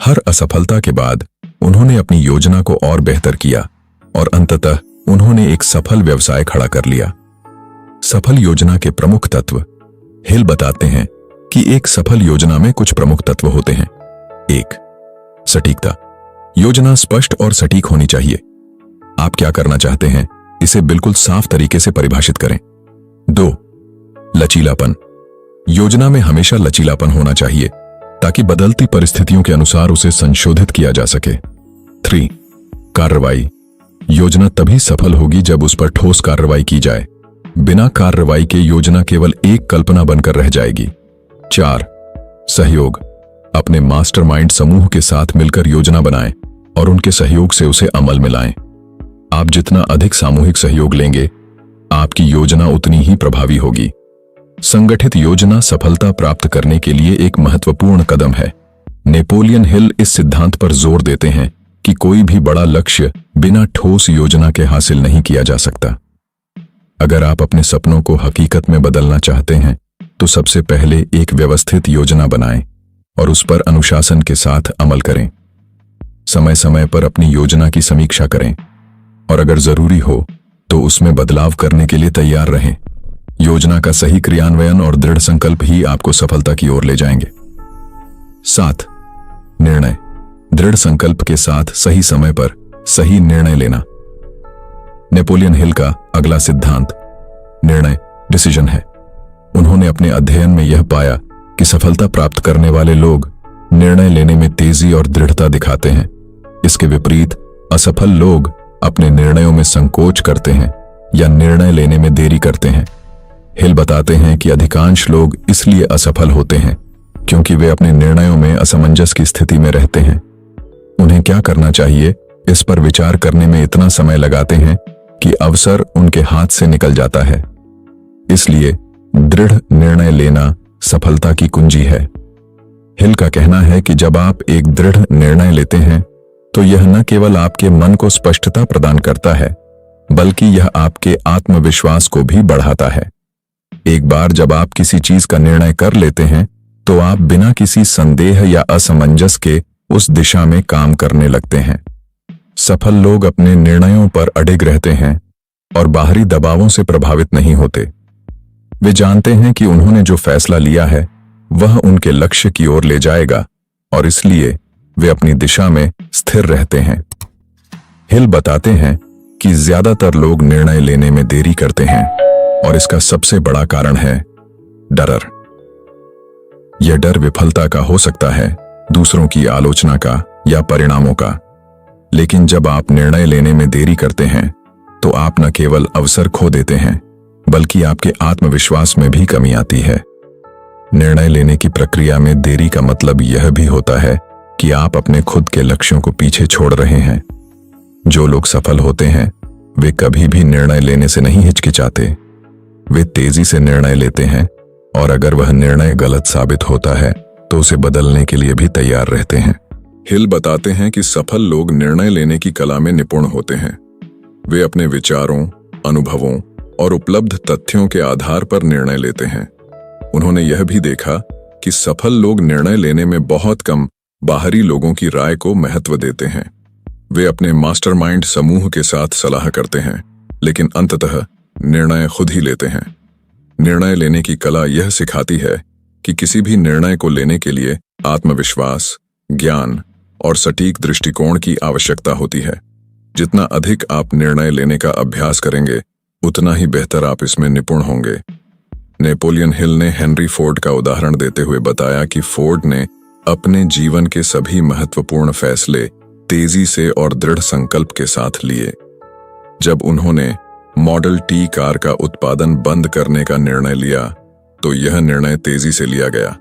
हर असफलता के बाद उन्होंने अपनी योजना को और बेहतर किया और अंततः उन्होंने एक सफल व्यवसाय खड़ा कर लिया। सफल योजना के प्रमुख तत्व। हिल बताते हैं कि एक सफल योजना में कुछ प्रमुख तत्व होते हैं। 1. सटीकता। योजना स्पष्ट और सटीक होनी चाहिए। आप क्या करना चाहते हैं, इसे बिल्कुल साफ तरीके से परिभाषित करें। 2. लचीलापन। योजना में हमेशा लचीलापन होना चाहिए ताकि बदलती परिस्थितियों के अनुसार उसे संशोधित किया जा सके। 3. कार्रवाई। योजना तभी सफल होगी जब उस पर ठोस कार्रवाई की जाए। बिना कार्रवाई के योजना केवल एक कल्पना बनकर रह जाएगी। 4. सहयोग। अपने मास्टरमाइंड समूह के साथ मिलकर योजना बनाएं और उनके सहयोग से उसे अमल में लाएं। आप जितना अधिक सामूहिक सहयोग लेंगे, आपकी योजना उतनी ही प्रभावी होगी। संगठित योजना सफलता प्राप्त करने के लिए एक महत्वपूर्ण कदम है। नेपोलियन हिल इस सिद्धांत पर जोर देते हैं कि कोई भी बड़ा लक्ष्य बिना ठोस योजना के हासिल नहीं किया जा सकता। अगर आप अपने सपनों को हकीकत में बदलना चाहते हैं, तो सबसे पहले एक व्यवस्थित योजना बनाएं और उस पर अनुशासन के साथ अमल करें। समय समय पर अपनी योजना की समीक्षा करें और अगर जरूरी हो तो उसमें बदलाव करने के लिए तैयार रहें। योजना का सही क्रियान्वयन और दृढ़ संकल्प ही आपको सफलता की ओर ले जाएंगे। 7. निर्णय। दृढ़ संकल्प के साथ सही समय पर सही निर्णय लेना। नेपोलियन हिल का अगला सिद्धांत निर्णय डिसीजन है। उन्होंने अपने अध्ययन में यह पाया कि सफलता प्राप्त करने वाले लोग निर्णय लेने में तेजी और दृढ़ता दिखाते हैं। इसके विपरीत असफल लोग अपने निर्णयों में संकोच करते हैं या निर्णय लेने में देरी करते हैं। हिल बताते हैं कि अधिकांश लोग इसलिए असफल होते हैं क्योंकि वे अपने निर्णयों में असमंजस की स्थिति में रहते हैं। उन्हें क्या करना चाहिए, इस पर विचार करने में इतना समय लगाते हैं कि अवसर उनके हाथ से निकल जाता है। इसलिए दृढ़ निर्णय लेना सफलता की कुंजी है। हिल का कहना है कि जब आप एक दृढ़ निर्णय लेते हैं, तो यह न केवल आपके मन को स्पष्टता प्रदान करता है, बल्कि यह आपके आत्मविश्वास को भी बढ़ाता है। एक बार जब आप किसी चीज का निर्णय कर लेते हैं, तो आप बिना किसी संदेह या असमंजस के उस दिशा में काम करने लगते हैं। सफल लोग अपने निर्णयों पर अडिग रहते हैं और बाहरी दबावों से प्रभावित नहीं होते। वे जानते हैं कि उन्होंने जो फैसला लिया है वह उनके लक्ष्य की ओर ले जाएगा और इसलिए वे अपनी दिशा में स्थिर रहते हैं। हिल बताते हैं कि ज्यादातर लोग निर्णय लेने में देरी करते हैं और इसका सबसे बड़ा कारण है डर। यह डर विफलता का हो सकता है, दूसरों की आलोचना का या परिणामों का। लेकिन जब आप निर्णय लेने में देरी करते हैं, तो आप न केवल अवसर खो देते हैं, बल्कि आपके आत्मविश्वास में भी कमी आती है। निर्णय लेने की प्रक्रिया में देरी का मतलब यह भी होता है कि आप अपने खुद के लक्ष्यों को पीछे छोड़ रहे हैं। जो लोग सफल होते हैं, वे कभी भी निर्णय लेने से नहीं हिचकिचाते। वे तेजी से निर्णय लेते हैं और अगर वह निर्णय गलत साबित होता है, तो उसे बदलने के लिए भी तैयार रहते हैं। हिल बताते हैं कि सफल लोग निर्णय लेने की कला में निपुण होते हैं। वे अपने विचारों, अनुभवों और उपलब्ध तथ्यों के आधार पर निर्णय लेते हैं। उन्होंने यह भी देखा कि सफल लोग निर्णय लेने में बहुत कम बाहरी लोगों की राय को महत्व देते हैं। वे अपने मास्टरमाइंड समूह के साथ सलाह करते हैं, लेकिन अंततः निर्णय खुद ही लेते हैं। निर्णय लेने की कला यह सिखाती है कि किसी भी निर्णय को लेने के लिए आत्मविश्वास, ज्ञान और सटीक दृष्टिकोण की आवश्यकता होती है। जितना अधिक आप निर्णय लेने का अभ्यास करेंगे, उतना ही बेहतर आप इसमें निपुण होंगे। नेपोलियन हिल ने हेनरी फोर्ड का उदाहरण देते हुए बताया कि फोर्ड ने अपने जीवन के सभी महत्वपूर्ण फैसले तेजी से और दृढ़ संकल्प के साथ लिए। जब उन्होंने मॉडल टी कार का उत्पादन बंद करने का निर्णय लिया, तो यह निर्णय तेजी से लिया गया।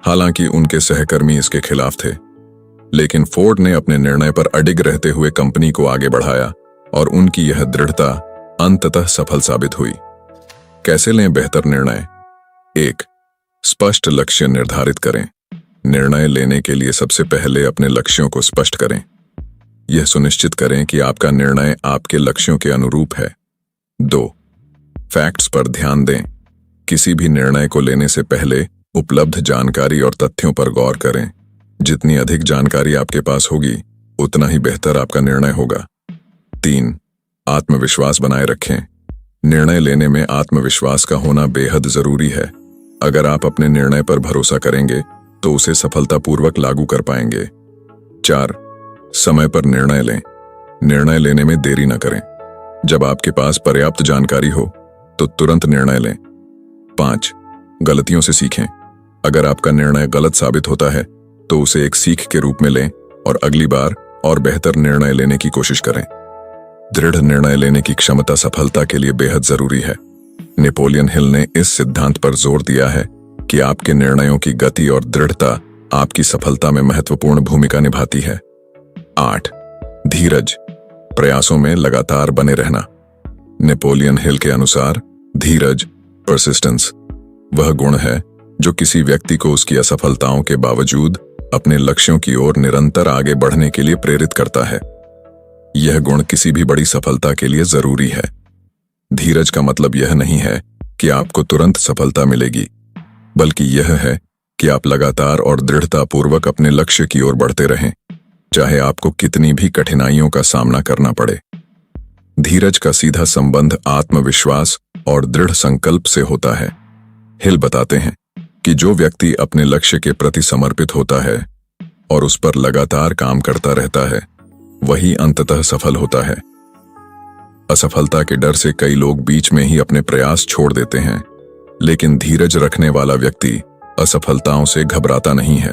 हालांकि उनके सहकर्मी इसके खिलाफ थे, लेकिन फोर्ड ने अपने निर्णय पर अडिग रहते हुए कंपनी को आगे बढ़ाया और उनकी यह दृढ़ता अंततः सफल साबित हुई। कैसे लें बेहतर निर्णय? 1. स्पष्ट लक्ष्य निर्धारित करें। निर्णय लेने के लिए सबसे पहले अपने लक्ष्यों को स्पष्ट करें। यह सुनिश्चित करें कि आपका निर्णय आपके लक्ष्यों के अनुरूप है। 2. फैक्ट्स पर ध्यान दें। किसी भी निर्णय को लेने से पहले उपलब्ध जानकारी और तथ्यों पर गौर करें। जितनी अधिक जानकारी आपके पास होगी, उतना ही बेहतर आपका निर्णय होगा। 3. आत्मविश्वास बनाए रखें। निर्णय लेने में आत्मविश्वास का होना बेहद जरूरी है। अगर आप अपने निर्णय पर भरोसा करेंगे तो उसे सफलतापूर्वक लागू कर पाएंगे। 4. समय पर निर्णय लें। निर्णय लेने में देरी न करें। जब आपके पास पर्याप्त जानकारी हो तो तुरंत निर्णय लें। 5. गलतियों से सीखें। अगर आपका निर्णय गलत साबित होता है तो उसे एक सीख के रूप में लें और अगली बार और बेहतर निर्णय लेने की कोशिश करें। दृढ़ निर्णय लेने की क्षमता सफलता के लिए बेहद जरूरी है। नेपोलियन हिल ने इस सिद्धांत पर जोर दिया है कि आपके निर्णयों की गति और दृढ़ता आपकी सफलता में महत्वपूर्ण भूमिका निभाती है। 8. धीरज, प्रयासों में लगातार बने रहना। नेपोलियन हिल के अनुसार धीरज, परसिस्टेंस, वह गुण है जो किसी व्यक्ति को उसकी असफलताओं के बावजूद अपने लक्ष्यों की ओर निरंतर आगे बढ़ने के लिए प्रेरित करता है। यह गुण किसी भी बड़ी सफलता के लिए जरूरी है। धीरज का मतलब यह नहीं है कि आपको तुरंत सफलता मिलेगी, बल्कि यह है कि आप लगातार और दृढ़तापूर्वक अपने लक्ष्य की ओर बढ़ते रहें, चाहे आपको कितनी भी कठिनाइयों का सामना करना पड़े। धीरज का सीधा संबंध आत्मविश्वास और दृढ़ संकल्प से होता है। हिल बताते हैं कि जो व्यक्ति अपने लक्ष्य के प्रति समर्पित होता है और उस पर लगातार काम करता रहता है, वही अंततः सफल होता है। असफलता के डर से कई लोग बीच में ही अपने प्रयास छोड़ देते हैं, लेकिन धीरज रखने वाला व्यक्ति असफलताओं से घबराता नहीं है।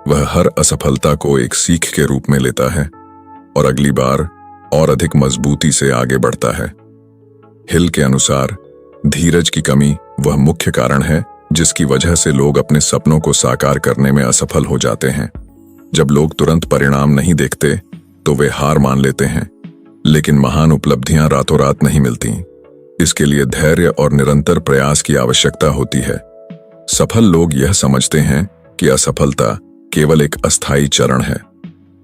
वह हर असफलता को एक सीख के रूप में लेता है और अगली बार और अधिक मजबूती से आगे बढ़ता है। हिल के अनुसार धीरज की कमी वह मुख्य कारण है जिसकी वजह से लोग अपने सपनों को साकार करने में असफल हो जाते हैं। जब लोग तुरंत परिणाम नहीं देखते तो वे हार मान लेते हैं, लेकिन महान उपलब्धियां रातों रात नहीं मिलती। इसके लिए धैर्य और निरंतर प्रयास की आवश्यकता होती है। सफल लोग यह समझते हैं कि असफलता केवल एक अस्थायी चरण है।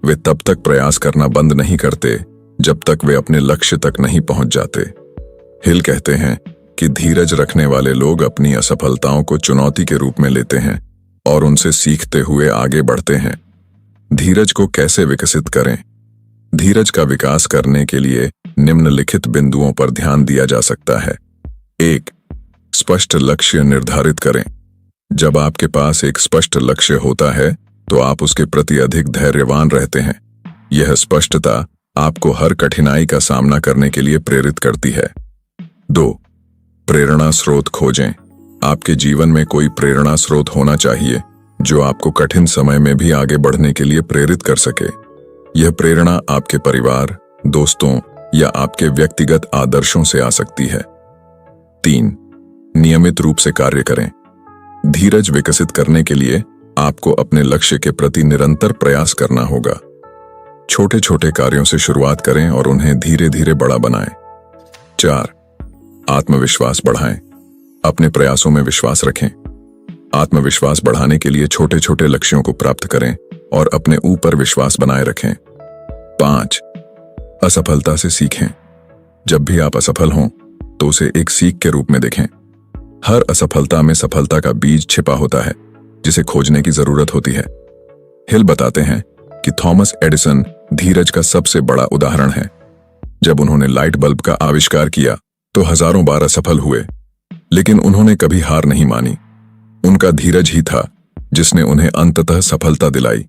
वे तब तक प्रयास करना बंद नहीं करते जब तक वे अपने लक्ष्य तक नहीं पहुंच जाते। हिल कहते हैं कि धीरज रखने वाले लोग अपनी असफलताओं को चुनौती के रूप में लेते हैं और उनसे सीखते हुए आगे बढ़ते हैं। धीरज को कैसे विकसित करें? धीरज का विकास करने के लिए निम्नलिखित बिंदुओं पर ध्यान दिया जा सकता है। 1. स्पष्ट लक्ष्य निर्धारित करें। जब आपके पास एक स्पष्ट लक्ष्य होता है तो आप उसके प्रति अधिक धैर्यवान रहते हैं। यह स्पष्टता आपको हर कठिनाई का सामना करने के लिए प्रेरित करती है। 2. प्रेरणा स्रोत खोजें। आपके जीवन में कोई प्रेरणा स्रोत होना चाहिए जो आपको कठिन समय में भी आगे बढ़ने के लिए प्रेरित कर सके। यह प्रेरणा आपके परिवार, दोस्तों या आपके व्यक्तिगत आदर्शों से आ सकती है। 3. नियमित रूप से कार्य करें। धीरज विकसित करने के लिए आपको अपने लक्ष्य के प्रति निरंतर प्रयास करना होगा। छोटे छोटे कार्यों से शुरुआत करें और उन्हें धीरे धीरे बड़ा बनाएं। 4. आत्मविश्वास बढ़ाएं। अपने प्रयासों में विश्वास रखें। आत्मविश्वास बढ़ाने के लिए छोटे छोटे लक्ष्यों को प्राप्त करें और अपने ऊपर विश्वास बनाए रखें। 5. असफलता से सीखें। जब भी आप असफल हों तो उसे एक सीख के रूप में देखें। हर असफलता में सफलता का बीज छिपा होता है जिसे खोजने की जरूरत होती है। हिल बताते हैं कि थॉमस एडिसन धीरज का सबसे बड़ा उदाहरण है। जब उन्होंने लाइट बल्ब का आविष्कार किया तो हजारों बार असफल हुए, लेकिन उन्होंने कभी हार नहीं मानी। उनका धीरज ही था जिसने उन्हें अंततः सफलता दिलाई।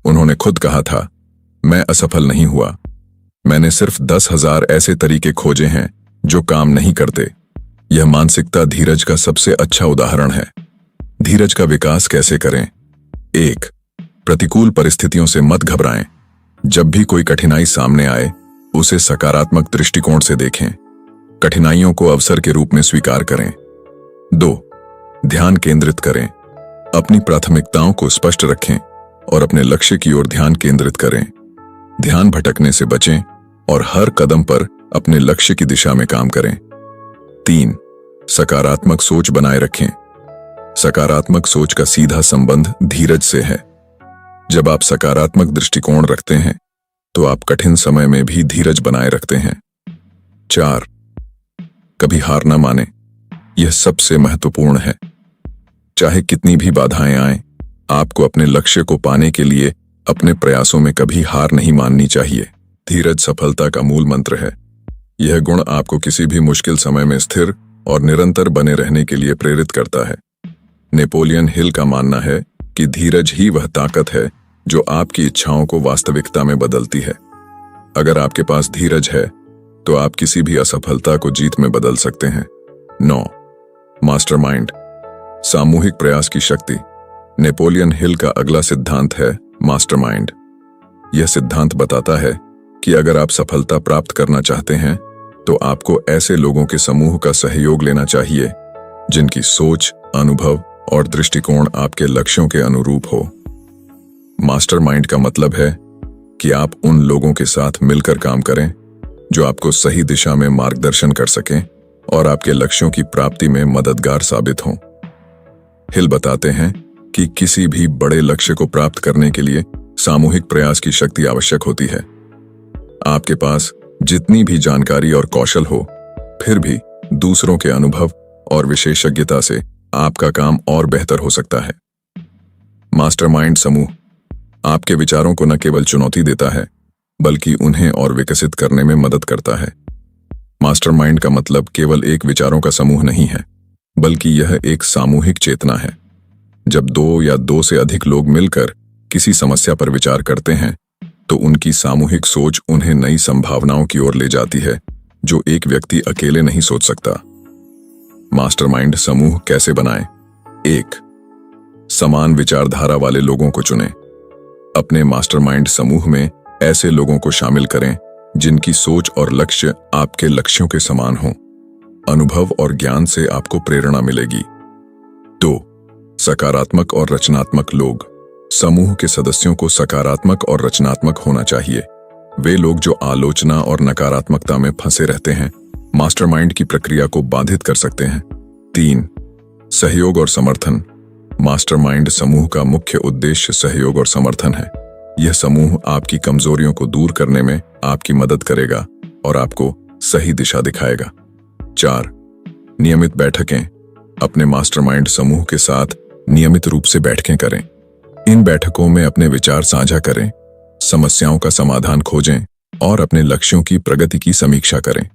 उन्होंने खुद कहा था, मैं असफल नहीं हुआ, मैंने सिर्फ 10,000 ऐसे तरीके खोजे हैं जो काम नहीं करते। यह मानसिकता धीरज का सबसे अच्छा उदाहरण है। धीरज का विकास कैसे करें? 1. प्रतिकूल परिस्थितियों से मत घबराएं। जब भी कोई कठिनाई सामने आए, उसे सकारात्मक दृष्टिकोण से देखें। कठिनाइयों को अवसर के रूप में स्वीकार करें। 2. ध्यान केंद्रित करें। अपनी प्राथमिकताओं को स्पष्ट रखें। और अपने लक्ष्य की ओर ध्यान केंद्रित करें। ध्यान भटकने से बचें और हर कदम पर अपने लक्ष्य की दिशा में काम करें। 3. सकारात्मक सोच बनाए रखें। सकारात्मक सोच का सीधा संबंध धीरज से है। जब आप सकारात्मक दृष्टिकोण रखते हैं तो आप कठिन समय में भी धीरज बनाए रखते हैं। 4. कभी हार न माने। यह सबसे महत्वपूर्ण है। चाहे कितनी भी बाधाएं आएं, आपको अपने लक्ष्य को पाने के लिए अपने प्रयासों में कभी हार नहीं माननी चाहिए। धीरज सफलता का मूल मंत्र है। यह गुण आपको किसी भी मुश्किल समय में स्थिर और निरंतर बने रहने के लिए प्रेरित करता है। नेपोलियन हिल का मानना है कि धीरज ही वह ताकत है जो आपकी इच्छाओं को वास्तविकता में बदलती है। अगर आपके पास धीरज है तो आप किसी भी असफलता को जीत में बदल सकते हैं। 9. मास्टरमाइंड, सामूहिक प्रयास की शक्ति। नेपोलियन हिल का अगला सिद्धांत है मास्टरमाइंड। यह सिद्धांत बताता है कि अगर आप सफलता प्राप्त करना चाहते हैं तो आपको ऐसे लोगों के समूह का सहयोग लेना चाहिए जिनकी सोच, अनुभव और दृष्टिकोण आपके लक्ष्यों के अनुरूप हो। मास्टरमाइंड का मतलब है कि आप उन लोगों के साथ मिलकर काम करें जो आपको सही दिशा में मार्गदर्शन कर सकें और आपके लक्ष्यों की प्राप्ति में मददगार साबित हों। हिल बताते हैं कि किसी भी बड़े लक्ष्य को प्राप्त करने के लिए सामूहिक प्रयास की शक्ति आवश्यक होती है। आपके पास जितनी भी जानकारी और कौशल हो, फिर भी दूसरों के अनुभव और विशेषज्ञता से आपका काम और बेहतर हो सकता है। मास्टरमाइंड समूह आपके विचारों को न केवल चुनौती देता है बल्कि उन्हें और विकसित करने में मदद करता है। मास्टरमाइंड का मतलब केवल एक विचारों का समूह नहीं है, बल्कि यह एक सामूहिक चेतना है। जब 2 या 2 से अधिक लोग मिलकर किसी समस्या पर विचार करते हैं तो उनकी सामूहिक सोच उन्हें नई संभावनाओं की ओर ले जाती है जो एक व्यक्ति अकेले नहीं सोच सकता। मास्टरमाइंड समूह कैसे बनाएं? 1. समान विचारधारा वाले लोगों को चुनें। अपने मास्टरमाइंड समूह में ऐसे लोगों को शामिल करें जिनकी सोच और लक्ष्य आपके लक्ष्यों के समान हों। अनुभव और ज्ञान से आपको प्रेरणा मिलेगी। 2. सकारात्मक और रचनात्मक लोग। समूह के सदस्यों को सकारात्मक और रचनात्मक होना चाहिए। वे लोग जो आलोचना और नकारात्मकता में फंसे रहते हैं मास्टरमाइंड की प्रक्रिया को बाधित कर सकते हैं। 3. सहयोग और समर्थन। मास्टरमाइंड समूह का मुख्य उद्देश्य सहयोग और समर्थन है। यह समूह आपकी कमजोरियों को दूर करने में आपकी मदद करेगा और आपको सही दिशा दिखाएगा। 4. नियमित बैठकें। अपने मास्टरमाइंड समूह के साथ नियमित रूप से बैठकें करें। इन बैठकों में अपने विचार साझा करें, समस्याओं का समाधान खोजें और अपने लक्ष्यों की प्रगति की समीक्षा करें।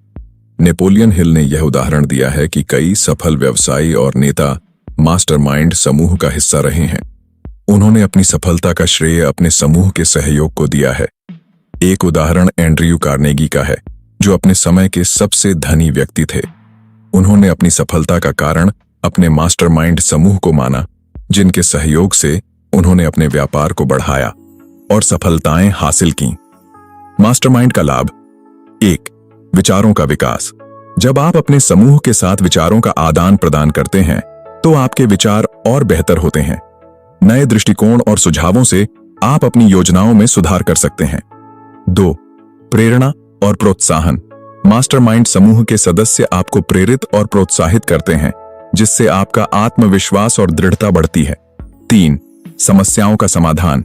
नेपोलियन हिल ने यह उदाहरण दिया है कि कई सफल व्यवसायी और नेता मास्टरमाइंड समूह का हिस्सा रहे हैं। उन्होंने अपनी सफलता का श्रेय अपने समूह के सहयोग को दिया है। एक उदाहरण एंड्रयू कार्नेगी का है, जो अपने समय के सबसे धनी व्यक्ति थे। उन्होंने अपनी सफलता का कारण अपने मास्टरमाइंड समूह को माना, जिनके सहयोग से उन्होंने अपने व्यापार को बढ़ाया और सफलताएं हासिल की। मास्टरमाइंड का लाभ। 1. विचारों का विकास। जब आप अपने समूह के साथ विचारों का आदान प्रदान करते हैं तो आपके विचार और बेहतर होते हैं। नए दृष्टिकोण और सुझावों से आप अपनी योजनाओं में सुधार कर सकते हैं। 2. प्रेरणा और प्रोत्साहन। मास्टरमाइंड समूह के सदस्य आपको प्रेरित और प्रोत्साहित करते हैं, जिससे आपका आत्मविश्वास और दृढ़ता बढ़ती है। 3. समस्याओं का समाधान।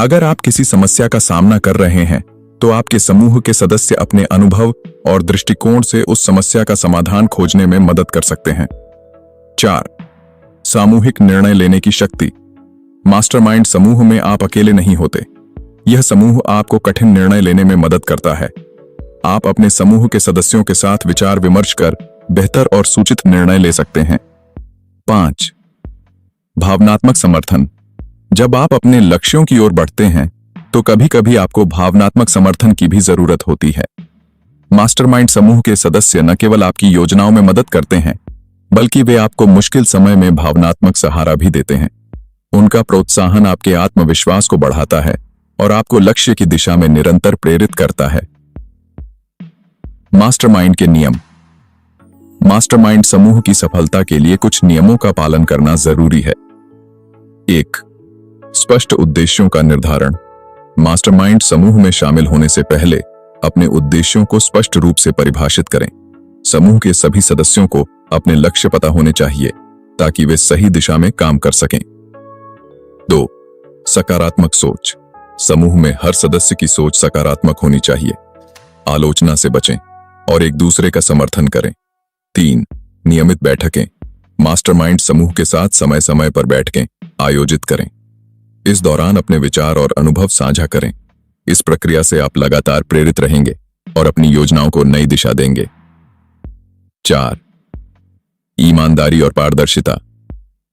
अगर आप किसी समस्या का सामना कर रहे हैं तो आपके समूह के सदस्य अपने अनुभव और दृष्टिकोण से उस समस्या का समाधान खोजने में मदद कर सकते हैं। 4. सामूहिक निर्णय लेने की शक्ति। मास्टरमाइंड समूह में आप अकेले नहीं होते। यह समूह आपको कठिन निर्णय लेने में मदद करता है। आप अपने समूह के सदस्यों के साथ विचार विमर्श कर बेहतर और सूचित निर्णय ले सकते हैं। 5. भावनात्मक समर्थन। जब आप अपने लक्ष्यों की ओर बढ़ते हैं तो कभी-कभी आपको भावनात्मक समर्थन की भी जरूरत होती है। मास्टरमाइंड समूह के सदस्य न केवल आपकी योजनाओं में मदद करते हैं, बल्कि वे आपको मुश्किल समय में भावनात्मक सहारा भी देते हैं। उनका प्रोत्साहन आपके आत्मविश्वास को बढ़ाता है और आपको लक्ष्य की दिशा में निरंतर प्रेरित करता है। मास्टरमाइंड के नियम। मास्टरमाइंड समूह की सफलता के लिए कुछ नियमों का पालन करना जरूरी है। 1. स्पष्ट उद्देश्यों का निर्धारण। मास्टरमाइंड समूह में शामिल होने से पहले अपने उद्देश्यों को स्पष्ट रूप से परिभाषित करें। समूह के सभी सदस्यों को अपने लक्ष्य पता होने चाहिए ताकि वे सही दिशा में काम कर सकें। 2. सकारात्मक सोच। समूह में हर सदस्य की सोच सकारात्मक होनी चाहिए। आलोचना से बचें और एक दूसरे का समर्थन करें। 3. नियमित बैठकें। मास्टरमाइंड समूह के साथ समय समय पर बैठकें आयोजित करें। इस दौरान अपने विचार और अनुभव साझा करें। इस प्रक्रिया से आप लगातार प्रेरित रहेंगे और अपनी योजनाओं को नई दिशा देंगे। 4. ईमानदारी और पारदर्शिता।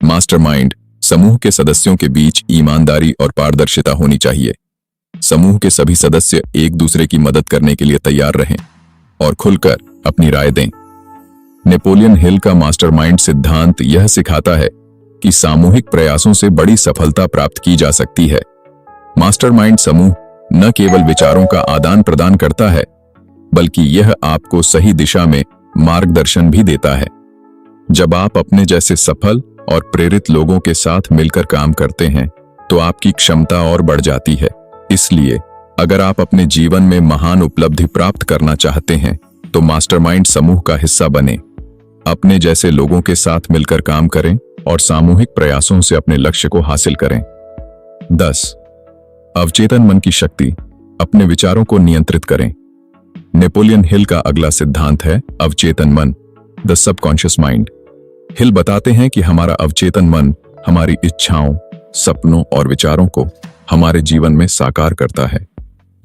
मास्टरमाइंड समूह के सदस्यों के बीच ईमानदारी और पारदर्शिता होनी चाहिए। समूह के सभी सदस्य एक दूसरे की मदद करने के लिए तैयार रहें और खुलकर अपनी राय दें। नेपोलियन हिल का मास्टरमाइंड सिद्धांत यह सिखाता है कि सामूहिक प्रयासों से बड़ी सफलता प्राप्त की जा सकती है। मास्टरमाइंड समूह न केवल विचारों का आदान प्रदान करता है, बल्कि यह आपको सही दिशा में मार्गदर्शन भी देता है। जब आप अपने जैसे सफल और प्रेरित लोगों के साथ मिलकर काम करते हैं, तो आपकी क्षमता और बढ़ जाती है। इसलिए अगर आप अपने जीवन में महान उपलब्धि प्राप्त करना चाहते हैं, तो मास्टरमाइंड समूह का हिस्सा बने। अपने जैसे लोगों के साथ मिलकर काम करें और सामूहिक प्रयासों से अपने लक्ष्य को हासिल करें। 10. अवचेतन मन की शक्ति। अपने विचारों को नियंत्रित करें। नेपोलियन हिल का अगला सिद्धांत है अवचेतन मन, द सबकॉन्शियस माइंड। हिल बताते हैं कि हमारा अवचेतन मन हमारी इच्छाओं, सपनों और विचारों को हमारे जीवन में साकार करता है।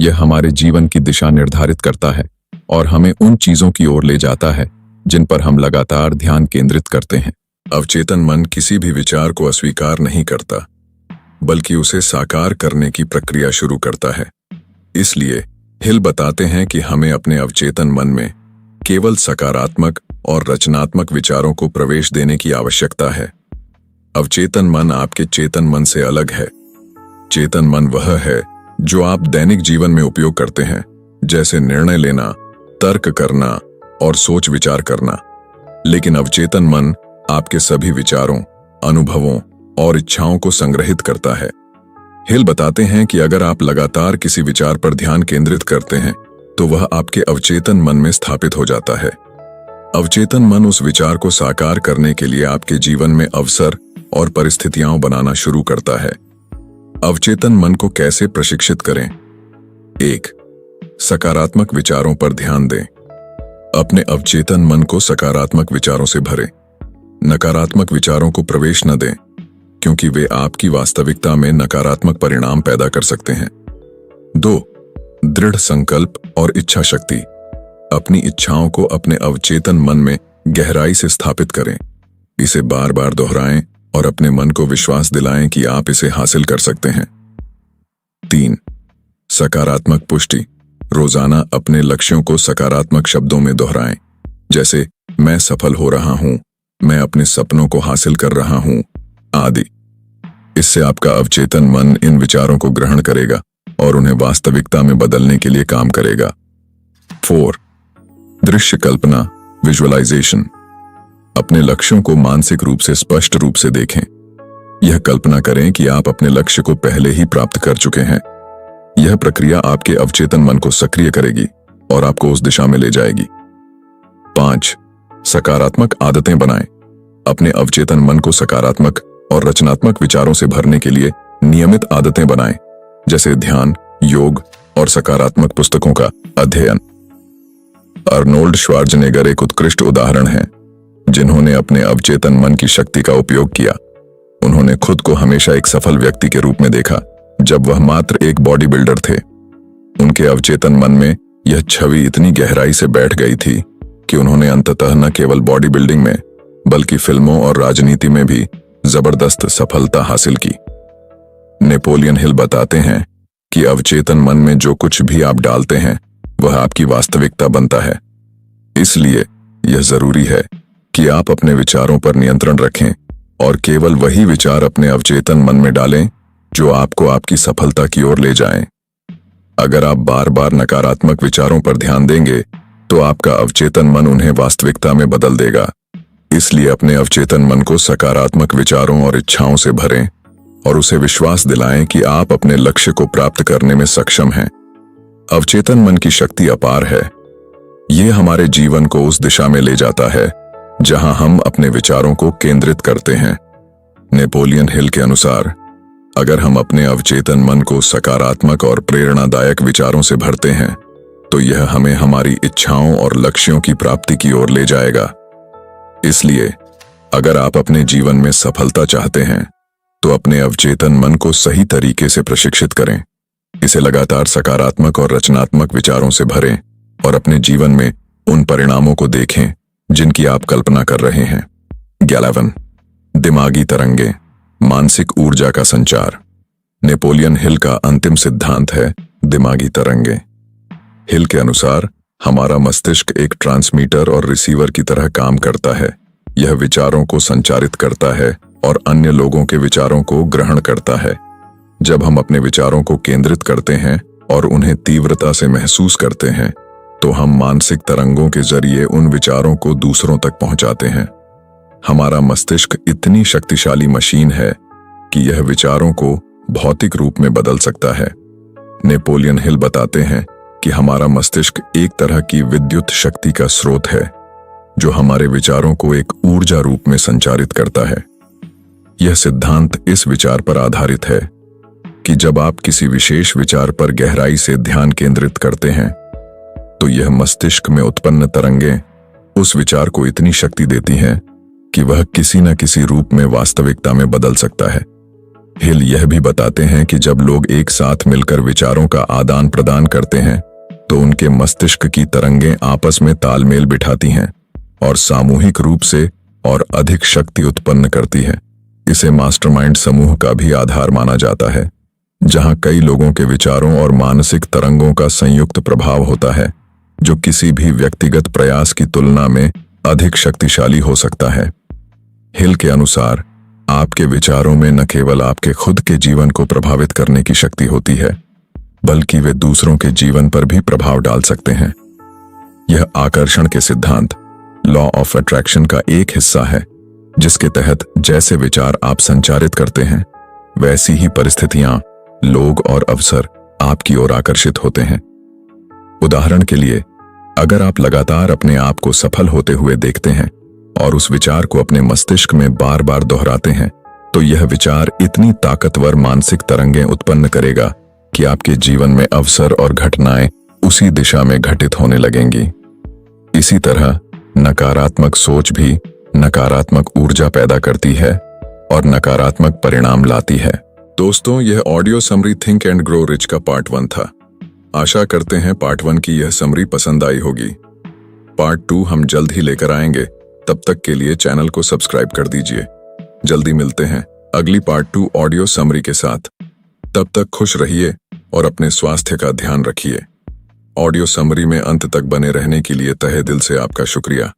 यह हमारे जीवन की दिशा निर्धारित करता है और हमें उन चीजों की ओर ले जाता है जिन पर हम लगातार ध्यान केंद्रित करते हैं। अवचेतन मन किसी भी विचार को अस्वीकार नहीं करता, बल्कि उसे साकार करने की प्रक्रिया शुरू करता है। इसलिए हिल बताते हैं कि हमें अपने अवचेतन मन में केवल सकारात्मक और रचनात्मक विचारों को प्रवेश देने की आवश्यकता है। अवचेतन मन आपके चेतन मन से अलग है। चेतन मन वह है जो आप दैनिक जीवन में उपयोग करते हैं, जैसे निर्णय लेना, तर्क करना और सोच विचार करना। लेकिन अवचेतन मन आपके सभी विचारों, अनुभवों और इच्छाओं को संग्रहित करता है। हिल बताते हैं कि अगर आप लगातार किसी विचार पर ध्यान केंद्रित करते हैं, तो वह आपके अवचेतन मन में स्थापित हो जाता है। अवचेतन मन उस विचार को साकार करने के लिए आपके जीवन में अवसर और परिस्थितियां बनाना शुरू करता है। अवचेतन मन को कैसे प्रशिक्षित करें? 1. सकारात्मक विचारों पर ध्यान दें। अपने अवचेतन मन को सकारात्मक विचारों से भरें। नकारात्मक विचारों को प्रवेश न दें, क्योंकि वे आपकी वास्तविकता में नकारात्मक परिणाम पैदा कर सकते हैं। 2. दृढ़ संकल्प और इच्छा शक्ति। अपनी इच्छाओं को अपने अवचेतन मन में गहराई से स्थापित करें। इसे बार बार दोहराएं और अपने मन को विश्वास दिलाएं कि आप इसे हासिल कर सकते हैं। 3. सकारात्मक पुष्टि। रोजाना अपने लक्ष्यों को सकारात्मक शब्दों में दोहराएं, जैसे मैं सफल हो रहा हूं, मैं अपने सपनों को हासिल कर रहा हूं, आदि। इससे आपका अवचेतन मन इन विचारों को ग्रहण करेगा और उन्हें वास्तविकता में बदलने के लिए काम करेगा। 4. दृश्य कल्पना, विजुअलाइजेशन। अपने लक्ष्यों को मानसिक रूप से स्पष्ट रूप से देखें। यह कल्पना करें कि आप अपने लक्ष्य को पहले ही प्राप्त कर चुके हैं। यह प्रक्रिया आपके अवचेतन मन को सक्रिय करेगी और आपको उस दिशा में ले जाएगी। 5. सकारात्मक आदतें बनाएं। अपने अवचेतन मन को सकारात्मक और रचनात्मक विचारों से भरने के लिए नियमित आदतें बनाएं, जैसे ध्यान, योग और सकारात्मक पुस्तकों का अध्ययन। अर्नोल्ड श्वार्ज़नेगर एक उत्कृष्ट उदाहरण हैं, जिन्होंने अपने अवचेतन मन की शक्ति का उपयोग किया। उन्होंने खुद को हमेशा एक सफल व्यक्ति के रूप में देखा, जब वह मात्र एक बॉडी बिल्डर थे। उनके अवचेतन मन में यह छवि इतनी गहराई से बैठ गई थी कि उन्होंने अंततः न केवल बॉडी बिल्डिंग में, बल्कि फिल्मों और राजनीति में भी जबरदस्त सफलता हासिल की। नेपोलियन हिल बताते हैं कि अवचेतन मन में जो कुछ भी आप डालते हैं, वह आपकी वास्तविकता बनता है। इसलिए यह जरूरी है कि आप अपने विचारों पर नियंत्रण रखें और केवल वही विचार अपने अवचेतन मन में डालें जो आपको आपकी सफलता की ओर ले जाएं। अगर आप बार बार नकारात्मक विचारों पर ध्यान देंगे, तो आपका अवचेतन मन उन्हें वास्तविकता में बदल देगा। इसलिए अपने अवचेतन मन को सकारात्मक विचारों और इच्छाओं से भरें और उसे विश्वास दिलाएं कि आप अपने लक्ष्य को प्राप्त करने में सक्षम हैं। अवचेतन मन की शक्ति अपार है। ये हमारे जीवन को उस दिशा में ले जाता है जहां हम अपने विचारों को केंद्रित करते हैं। नेपोलियन हिल के अनुसार, अगर हम अपने अवचेतन मन को सकारात्मक और प्रेरणादायक विचारों से भरते हैं तो यह हमें हमारी इच्छाओं और लक्ष्यों की प्राप्ति की ओर ले जाएगा। इसलिए अगर आप अपने जीवन में सफलता चाहते हैं तो अपने अवचेतन मन को सही तरीके से प्रशिक्षित करें। इसे लगातार सकारात्मक और रचनात्मक विचारों से भरें और अपने जीवन में उन परिणामों को देखें जिनकी आप कल्पना कर रहे हैं। 11 दिमागी तरंगे, मानसिक ऊर्जा का संचार। नेपोलियन हिल का अंतिम सिद्धांत है दिमागी तरंगे। हिल के अनुसार हमारा मस्तिष्क एक ट्रांसमीटर और रिसीवर की तरह काम करता है। यह विचारों को संचारित करता है और अन्य लोगों के विचारों को ग्रहण करता है। जब हम अपने विचारों को केंद्रित करते हैं और उन्हें तीव्रता से महसूस करते हैं तो हम मानसिक तरंगों के जरिए उन विचारों को दूसरों तक पहुंचाते हैं। हमारा मस्तिष्क इतनी शक्तिशाली मशीन है कि यह विचारों को भौतिक रूप में बदल सकता है। नेपोलियन हिल बताते हैं कि हमारा मस्तिष्क एक तरह की विद्युत शक्ति का स्रोत है जो हमारे विचारों को एक ऊर्जा रूप में संचारित करता है। यह सिद्धांत इस विचार पर आधारित है कि जब आप किसी विशेष विचार पर गहराई से ध्यान केंद्रित करते हैं तो यह मस्तिष्क में उत्पन्न तरंगें उस विचार को इतनी शक्ति देती हैं कि वह किसी न किसी रूप में वास्तविकता में बदल सकता है। हिल यह भी बताते हैं कि जब लोग एक साथ मिलकर विचारों का आदान प्रदान करते हैं तो उनके मस्तिष्क की तरंगें आपस में तालमेल बिठाती हैं और सामूहिक रूप से और अधिक शक्ति उत्पन्न करती हैं। इसे मास्टरमाइंड समूह का भी आधार माना जाता है, जहां कई लोगों के विचारों और मानसिक तरंगों का संयुक्त प्रभाव होता है जो किसी भी व्यक्तिगत प्रयास की तुलना में अधिक शक्तिशाली हो सकता है। हिल के अनुसार आपके विचारों में न केवल आपके खुद के जीवन को प्रभावित करने की शक्ति होती है बल्कि वे दूसरों के जीवन पर भी प्रभाव डाल सकते हैं। यह आकर्षण के सिद्धांत, लॉ ऑफ अट्रैक्शन का एक हिस्सा है जिसके तहत जैसे विचार आप संचारित करते हैं वैसी ही परिस्थितियां, लोग और अवसर आपकी ओर आकर्षित होते हैं। उदाहरण के लिए, अगर आप लगातार अपने आप को सफल होते हुए देखते हैं और उस विचार को अपने मस्तिष्क में बार बार दोहराते हैं तो यह विचार इतनी ताकतवर मानसिक तरंगें उत्पन्न करेगा कि आपके जीवन में अवसर और घटनाएं उसी दिशा में घटित होने लगेंगी। इसी तरह नकारात्मक सोच भी नकारात्मक ऊर्जा पैदा करती है और नकारात्मक परिणाम लाती है। दोस्तों, यह audio summary think and grow rich का पार्ट 1 था। आशा करते हैं पार्ट 1 की यह समरी पसंद आई होगी। पार्ट 2 हम जल्द ही लेकर आएंगे। तब तक के लिए चैनल को सब्सक्राइब कर दीजिए। जल्दी मिलते हैं अगली पार्ट 2 ऑडियो समरी के साथ। तब तक खुश रहिए और अपने स्वास्थ्य का ध्यान रखिए। ऑडियो समरी में अंत तक बने रहने के लिए तहे दिल से आपका शुक्रिया।